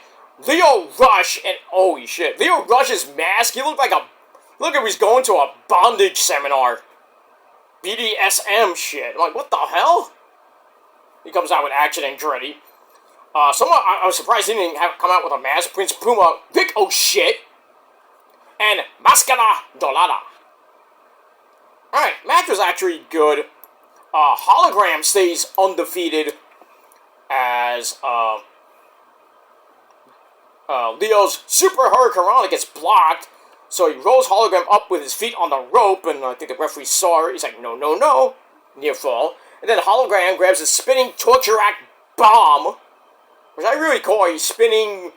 [SPEAKER 1] Leo Rush, and holy shit. Leo Rush's mask, he looked like look like he's going to a bondage seminar. BDSM shit. Like, what the hell? He comes out with Action Andretti. I was surprised he didn't come out with a mask. Prince Puma, Big Oh Shit, and Mascara Dorada. Alright, match was actually good. Hologram stays undefeated as Leo's Super Hurricanrana gets blocked, so he rolls Hologram up with his feet on the rope, and I think the referee saw it. He's like, no, near fall. And then Hologram grabs a spinning torture rack bomb, which I really call a spinning,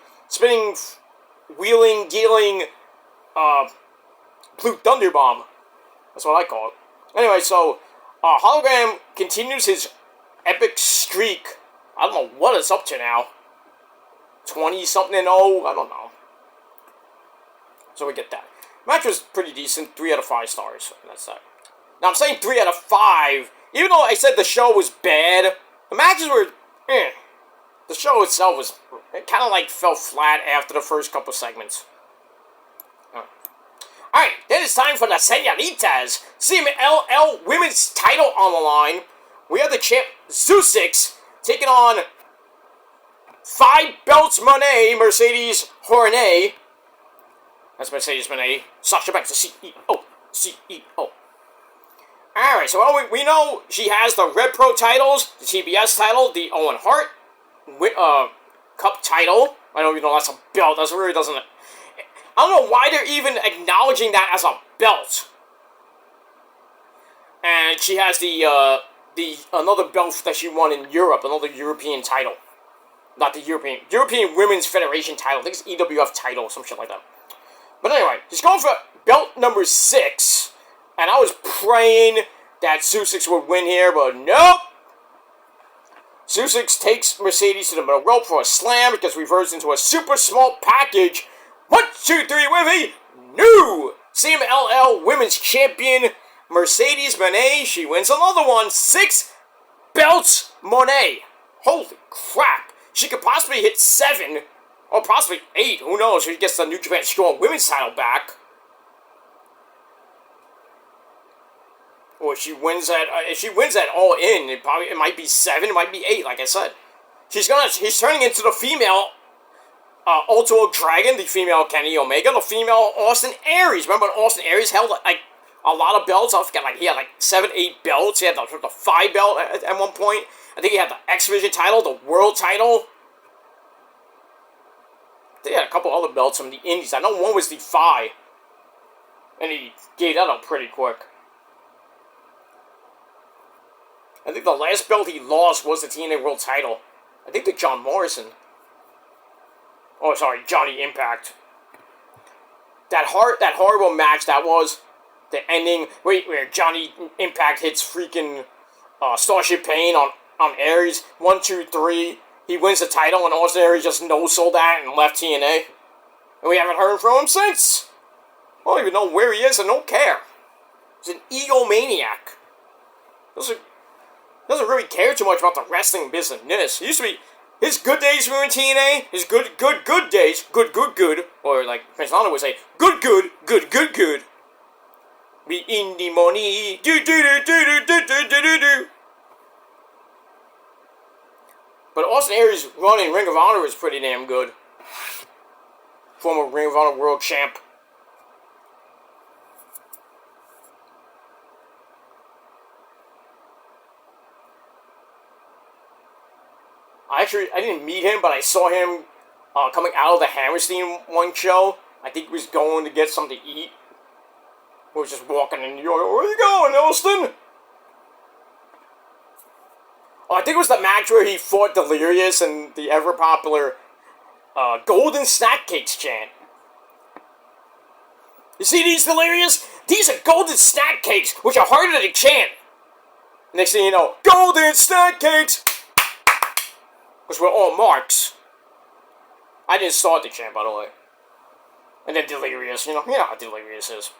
[SPEAKER 1] wheeling, dealing, Blue Thunder bomb. That's what I call it. Anyway, so Hologram continues his epic streak. I don't know what it's up to now. 20-something and 0, I don't know. So we get that. Match was pretty decent, 3 out of 5 stars. That's that. Now I'm saying 3 out of 5, even though I said the show was bad, the matches were, The show itself was, it kind of like fell flat after the first couple segments. Alright, then it's time for the Senoritas. CMLL Women's title on the line. We have the champ Zusix taking on 5 belts Monet, Mercedes Hornet. That's Mercedes Monet. Sasha Banks, the CEO. Alright, so we know she has the Red Pro titles, the TBS title, the Owen Hart Cup title. I don't even know that's a belt. That really doesn't. I don't know why they're even acknowledging that as a belt. And she has the another belt that she won in Europe, another European title. Not the European Women's Federation title. I think it's EWF title, some shit like that. But anyway, she's going for belt number 6, and I was praying that Sussex would win here, but nope. Sussex takes Mercedes to the middle rope for a slam, because reverts into a super small package. 1, 2, 3 with a new CMLL Women's Champion, Mercedes Moné. She wins another one. 6 belts, Moné. Holy crap. She could possibly hit 7, or possibly 8. Who knows? She gets the New Japan Strong Women's title back. Or if she wins that All In, it might be 7, it might be 8. Like I said, she's turning into the female Ultimo Dragon, the female Kenny Omega, the female Austin Aries. Remember when Austin Aries held like a lot of belts? I forget, like he had like 7, 8 belts. He had the 5 belt at one point. I think he had the X Division title, the World title. I think he had a couple other belts from the Indies. I know one was the 5, and he gave that up pretty quick. I think the last belt he lost was the TNA World title. I think to John Morrison. Oh, sorry, Johnny Impact. That horrible match that was, the ending where Johnny Impact hits freaking Starship Pain on Aries. 1, 2, 3. He wins the title, and Austin Aries just no-sold that and left TNA. And we haven't heard from him since. I don't even know where he is and don't care. He's an egomaniac. Doesn't really care too much about the wrestling business. He used to be, his good days were in TNA, his good days, good, or like Prince Nana would say, good. Be in the money, do. But Austin Aries' run in Ring of Honor is pretty damn good. Former Ring of Honor World Champ. I didn't meet him, but I saw him coming out of the Hammerstein one show. I think he was going to get something to eat. He was just walking in New York. Where you going, Elston? Oh, I think it was the match where he fought Delirious and the ever-popular Golden Snack Cakes chant. You see these, Delirious? These are Golden Snack Cakes, which are harder to chant. Next thing you know, Golden Snack Cakes! Because we're all marks. I didn't start the chant, by the way. And then Delirious, you know how Delirious is.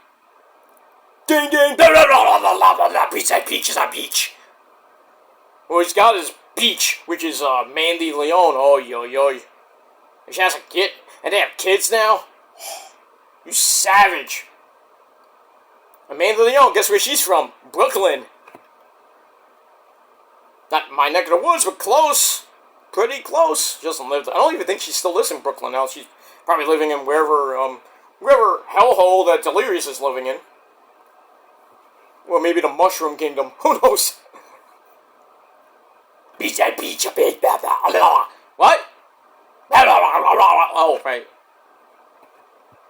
[SPEAKER 1] Ding ding, blah blah blah blah blah blah blah, pizza peach is a peach. Well, he's got his peach, which is Mandy Leon. Oh, yo. She has a kid, and they have kids now? You savage. And Mandy Leon, guess where she's from? Brooklyn. Not my neck of the woods, but close. Pretty close. She doesn't live there. I don't even think she still lives in Brooklyn now. She's probably living in wherever hellhole that Delirious is living in. Or maybe the Mushroom Kingdom. Who knows? What? Oh, right.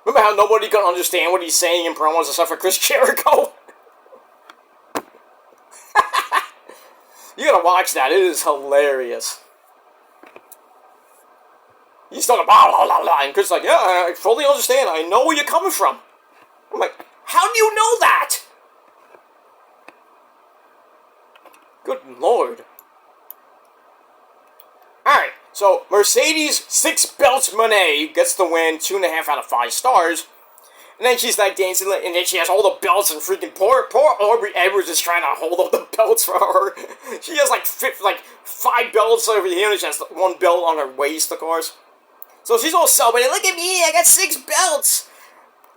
[SPEAKER 1] Remember how nobody could understand what he's saying in promos except for Chris Jericho? You gotta watch that. It is hilarious. He's talking blah, blah, blah, blah, and Chris is like, yeah, I fully understand. I know where you're coming from. I'm like, how do you know that? Good Lord. Alright, so Mercedes 6 belts Moné gets the win, 2.5 out of 5 stars. And then she's like dancing, and then she has all the belts, and freaking poor Aubrey Edwards is trying to hold up the belts for her. She has like 5 belts over here, and she has 1 belt on her waist, of course. So she's all celebrating, look at me, I got 6 belts!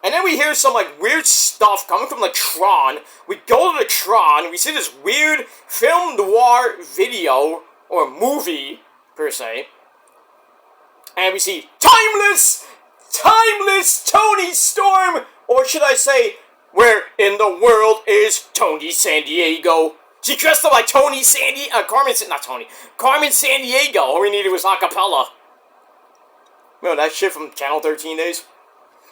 [SPEAKER 1] And then we hear some like weird stuff coming from the Tron. We go to the Tron, we see this weird film noir video, or movie, per se. And we see Timeless Tony Storm! Or should I say, where in the world is Tony San Diego? She dressed up like Carmen San Diego. All we needed was acapella. Remember that shit from Channel 13 days?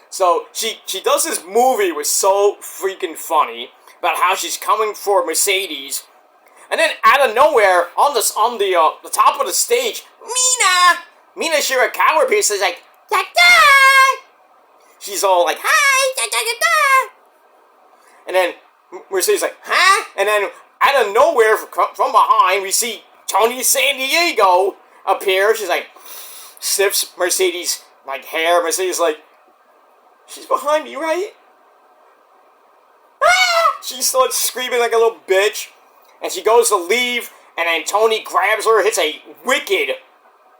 [SPEAKER 1] So, she does this movie was so freaking funny about how she's coming for Mercedes, and then out of nowhere, on the top of the stage, Mina Shirakawa appears and is like, da-da! She's all like, hi, da-da-da-da! And then Mercedes like, huh? And then out of nowhere, from behind, we see Tony San Diego appear. She's like, sniffs Mercedes' like hair. Mercedes like, she's behind me, right? Ah! She starts screaming like a little bitch, and she goes to leave, and then Tony grabs her, hits a wicked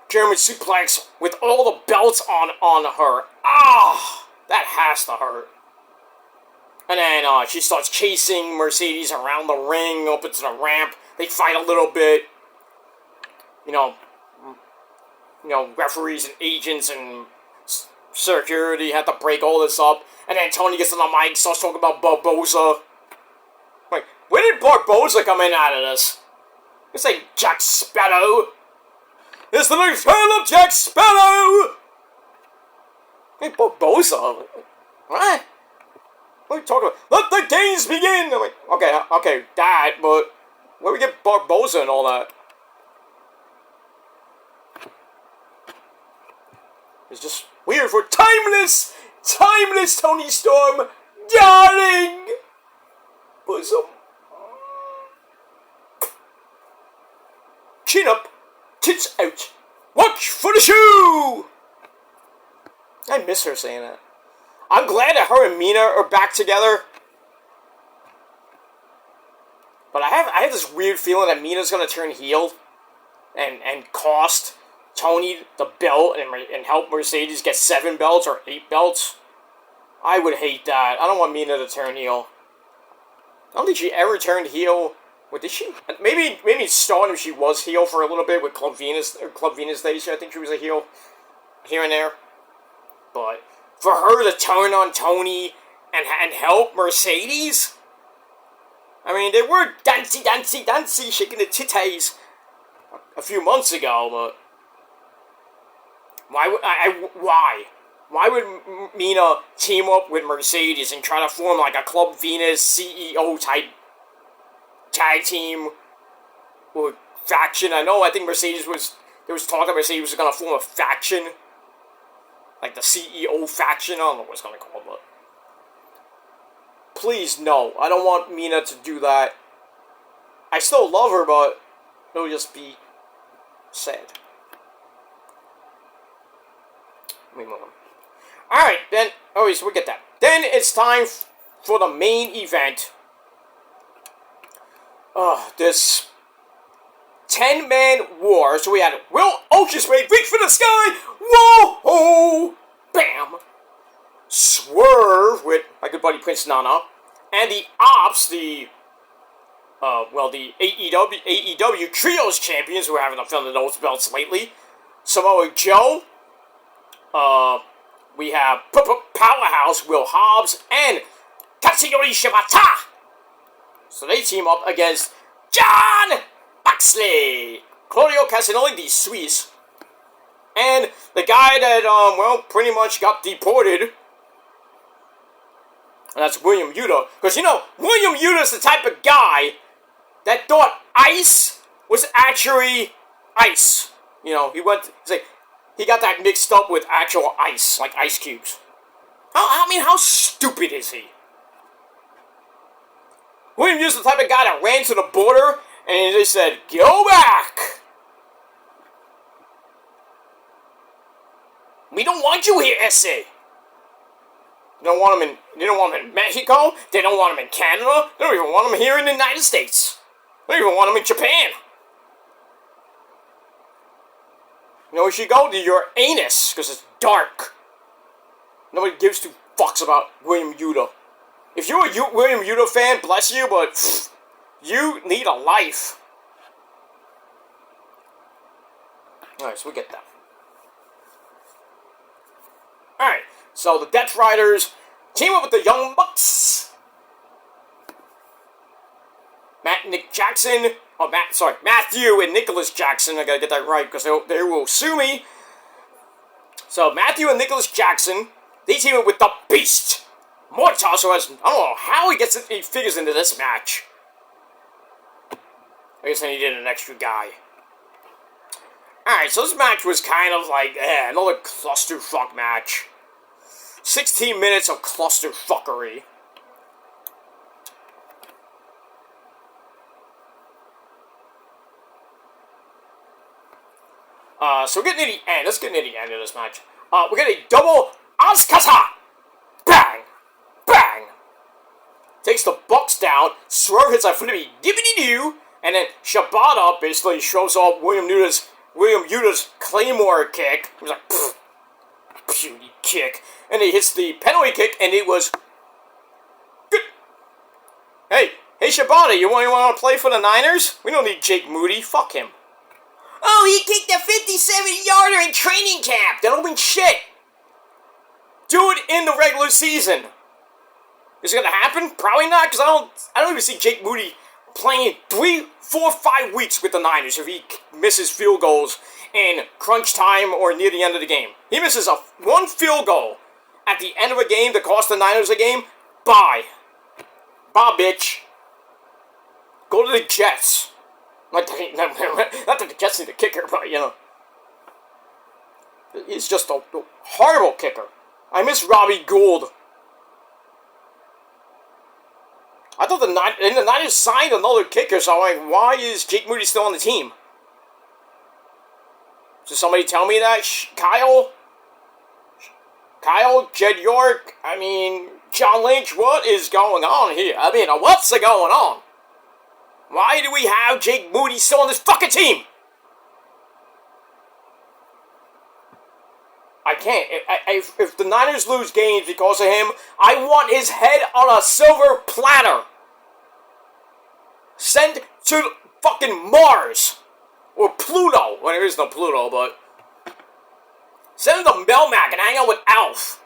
[SPEAKER 1] German suplex with all the belts on her. Ah, that has to hurt. And then she starts chasing Mercedes around the ring, up into the ramp. They fight a little bit. You know, referees and agents and security had to break all this up. And then Tony gets on the mic, starts talking about Barboza. Like, where did Barboza come in out of this? It's like Jack Sparrow. It's the new tale of Jack Sparrow! Hey, Barboza? What? What are you talking about? Let the games begin! I'm like, okay, that, but where we get Barboza and all that? It's just weird for timeless Tony Storm, darling! Bosom. Chin up, tits out. Watch for the shoe! I miss her saying that. I'm glad that her and Mina are back together. But I have this weird feeling that Mina's gonna turn heel and cost Tony the belt and help Mercedes get 7 belts or 8 belts. I would hate that. I don't want Mina to turn heel. I don't think she ever turned heel. What did she? Maybe in Stardom she was heel for a little bit with Club Venus days. I think she was a heel here and there. But for her to turn on Tony and help Mercedes, I mean, they were dancey, shaking the titties a few months ago, but why? Why would Mina team up with Mercedes and try to form like a Club Venus CEO type tag team or faction? I think there was talk that Mercedes was going to form a faction, like the CEO faction. I don't know what it's going to call it, but please, no. I don't want Mina to do that. I still love her, but it'll just be sad. Let me move on. Alright, then. Oh, so we get that. Then it's time for the main event. This 10-man war. So we had Will Ospreay reach for the sky. Whoa! Oh! Bam! Swerve with my good buddy Prince Nana. And the Ops, the AEW Trios champions who haven't defended those belts lately. Samoa Joe. We have Powerhouse, Will Hobbs, and Katsuyori Shibata. So they team up against John Moxley, Claudio Castagnoli, the Swiss, and the guy that, pretty much got deported. And that's William Yuta. Because, William Yuta's the type of guy that thought ice was actually ice. He got that mixed up with actual ice, like ice cubes. How stupid is he? William Yuta's the type of guy that ran to the border and they said, "Go back! We don't want you here, SA." They don't want him in Mexico. They don't want him in Canada. They don't even want him here in the United States. They don't even want him in Japan. You know where you go? To your anus, because it's dark. Nobody gives 2 fucks about William Yuta. If you're a William Yuta fan, bless you, but you need a life. Alright, so we get that. Alright, so the Death Riders team up with the Young Bucks. Matthew and Nicholas Jackson. I gotta get that right because they will sue me. So Matthew and Nicholas Jackson, they team up with the Beast. Mortos, who has, I don't know how he figures into this match. I guess I needed an extra guy. Alright, so this match was kind of like, another clusterfuck match. 16 minutes of clusterfuckery. So we're getting to the end. Let's get into the end of this match. We're getting a double Asuka! Bang! Bang! Takes the Bucks down. Swerve hits a flippy dibbity-doo. And then Shibata basically shows off William Yuta's Claymore kick. He was like, pfft, puny kick. And he hits the penalty kick, and it was good. Hey Shibata, you want to play for the Niners? We don't need Jake Moody. Fuck him. Oh, he kicked a 57-yarder in training camp. That don't mean shit. Do it in the regular season. Is it gonna happen? Probably not, because I don't even see Jake Moody playing 3, 4, 5 weeks with the Niners if he misses field goals in crunch time or near the end of the game. He misses one field goal at the end of a game that cost the Niners a game. Bye. Bye, bitch. Go to the Jets. Not that the Jets need a kicker, but, you know. He's just a horrible kicker. I miss Robbie Gould. I thought the Niners signed another kicker, so I'm like, why is Jake Moody still on the team? Did somebody tell me that? Kyle, Jed York, I mean, John Lynch, what is going on here? I mean, what's going on? Why do we have Jake Moody still on this fucking team? I can't. If the Niners lose games because of him, I want his head on a silver platter. Send to fucking Mars. Or Pluto. Well, there is no Pluto, but... Send him to Melmac and hang out with Alf.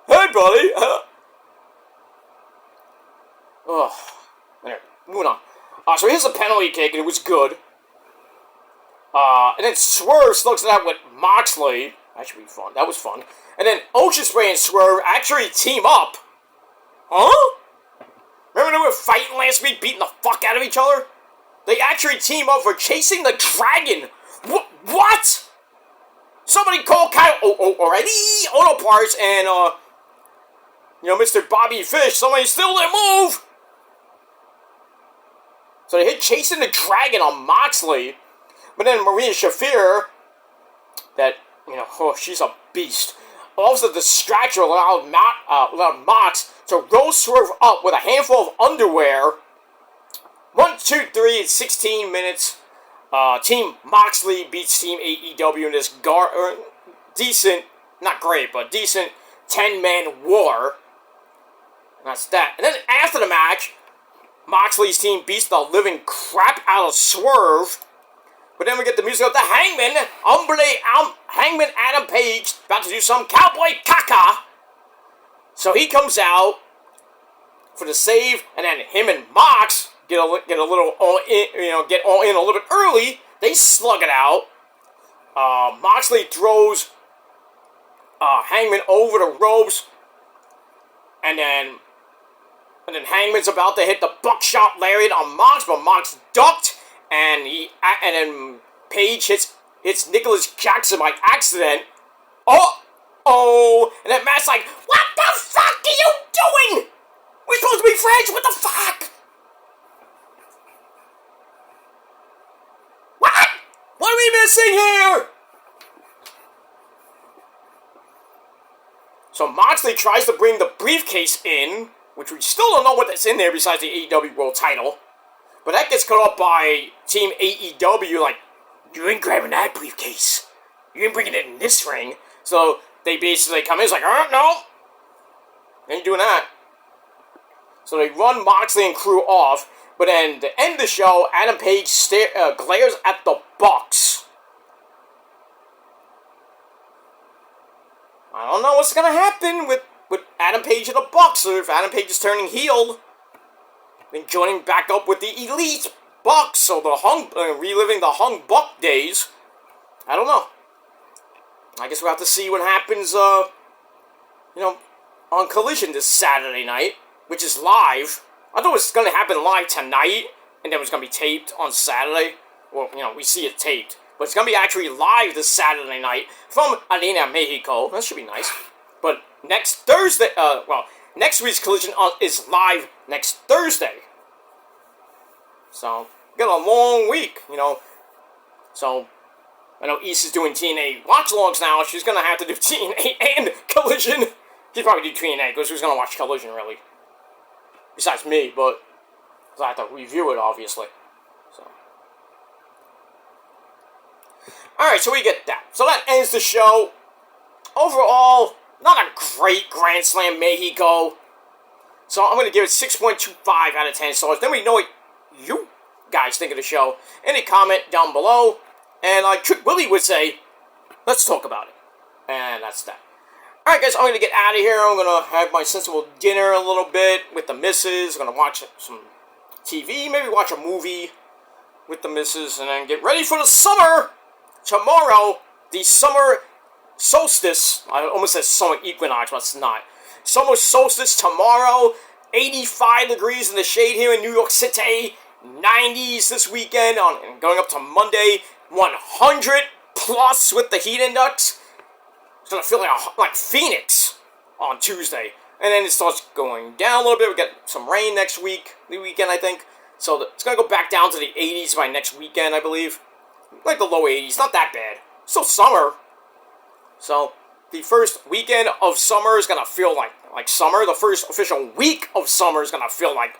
[SPEAKER 1] Hey, buddy. Ugh. Anyway, moving on. So here's a penalty kick, and it was good. And then Swerve slugs it out with Moxley. That should be fun. That was fun. And then Ocean Spray and Swerve actually team up. Huh? Remember they were fighting last week, beating the fuck out of each other? They actually team up for chasing the dragon. What? Somebody call Kyle already? Auto Parts and, Mr. Bobby Fish. Somebody steal their move. So they hit chasing the dragon on Moxley. But then Maria Shafir, that, she's a beast. Also, the distraction allowed Mox to roll Swerve up with a handful of underwear. 1, 2, 3, 16 minutes. Team Moxley beats Team AEW in this decent, not great, but decent 10-man war. That's that. And then after the match, Moxley's team beats the living crap out of Swerve. But then we get the music of the Hangman. Hangman Adam Page about to do some cowboy caca. So he comes out for the save, and then him and Mox get a little all in, get all in a little bit early. They slug it out. Moxley throws Hangman over the ropes, and then Hangman's about to hit the buckshot lariat on Mox, but Mox ducked. And then Page hits Nicholas Jackson by accident. Oh! And then Matt's like, what the fuck are you doing? We're supposed to be friends. What the fuck? What? What are we missing here? So Moxley tries to bring the briefcase in, which we still don't know what that's in there besides the AEW World Title. But that gets cut off by Team AEW, like, you ain't grabbing that briefcase. You ain't bringing it in this ring. So they basically come in, it's like, no. Ain't doing that. So they run Moxley and crew off. But then to end the show, Adam Page glares at the Bucks. I don't know what's going to happen with Adam Page and the Bucks, or if Adam Page is turning heel. then joining back up with the Elite Bucks, so reliving the Hung Buck days. I don't know. I guess we'll have to see what happens, on Collision this Saturday night, which is live. I thought it was going to happen live tonight, and then it was going to be taped on Saturday. Well, we see it taped. But it's going to be actually live this Saturday night from Arena, Mexico. That should be nice. But next Thursday, next week's Collision is live next Thursday. So, got a long week, So, I know East is doing TNA watch-alongs now. She's going to have to do TNA and Collision. She'd probably do TNA, because who's going to watch Collision, really? Besides me, but I have to review it, obviously. So. Alright, so we get that. So that ends the show. Overall, not a great Grand Slam Mexico. So I'm going to give it 6.25 out of 10 stars. Then we know what you guys think of the show. Any comment down below. And like Trick Willie would say, let's talk about it. And that's that. Alright guys, I'm going to get out of here. I'm going to have my sensible dinner a little bit with the missus. I'm going to watch some TV, maybe watch a movie with the missus, and then get ready for the summer. Tomorrow, the summer solstice. I almost said summer equinox, but it's not. Summer solstice tomorrow. 85 degrees in the shade here in New York City. 90s this weekend, and going up to Monday. 100 plus with the heat index. It's going to feel like Phoenix on Tuesday. And then it starts going down a little bit. We get some rain next week, the weekend, I think. So it's going to go back down to the 80s by next weekend, I believe. Like the low 80s. Not that bad. Still summer. So the first weekend of summer is going to feel like summer. The first official week of summer is going to feel like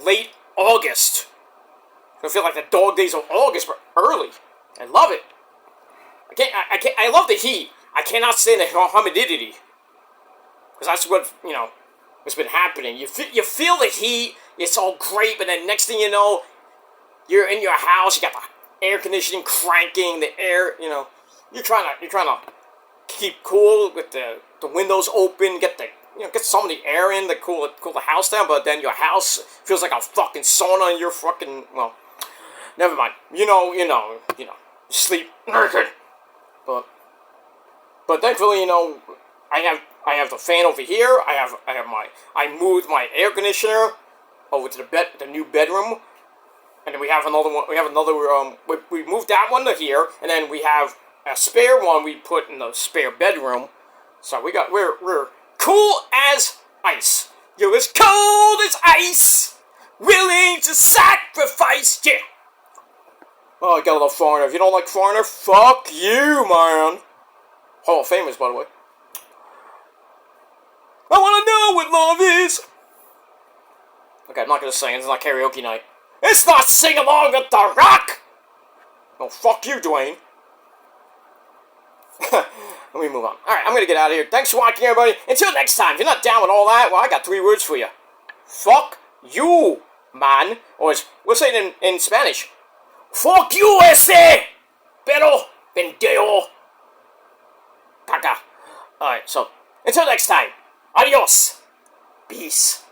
[SPEAKER 1] late August. It's going to feel like the dog days of August, but early. I love it. I love the heat. I cannot stand the humidity. Because that's what, what's been happening. You feel the heat, it's all great, but then next thing you know, you're in your house, you got the air conditioning cranking, the air, you're trying to keep cool with the windows open, get some of the air in to cool the house down, but then your house feels like a fucking sauna and you're fucking, well, never mind. Sleep naked. But thankfully, I have the fan over here. I moved my air conditioner over to the new bedroom, and then we have another one. We moved that one to here, and then we have a spare one we put in the spare bedroom. So we're cool as ice. You're as cold as ice, willing to sacrifice. Yeah. Oh, I got a little Foreigner. If you don't like Foreigner, fuck you, man. Hall of Famers, by the way. I want to know what love is. Okay, I'm not going to sing. It's not karaoke night. It's not sing along with the rock. Oh, fuck you, Dwayne. Let me move on. Alright, I'm going to get out of here. Thanks for watching, everybody. Until next time, if you're not down with all that, well, I got 3 words for you. Fuck you, man. Or we'll say it in Spanish. Fuck you, ese. Pero pendejo. Caca. Alright, so, until next time. Adios. Peace.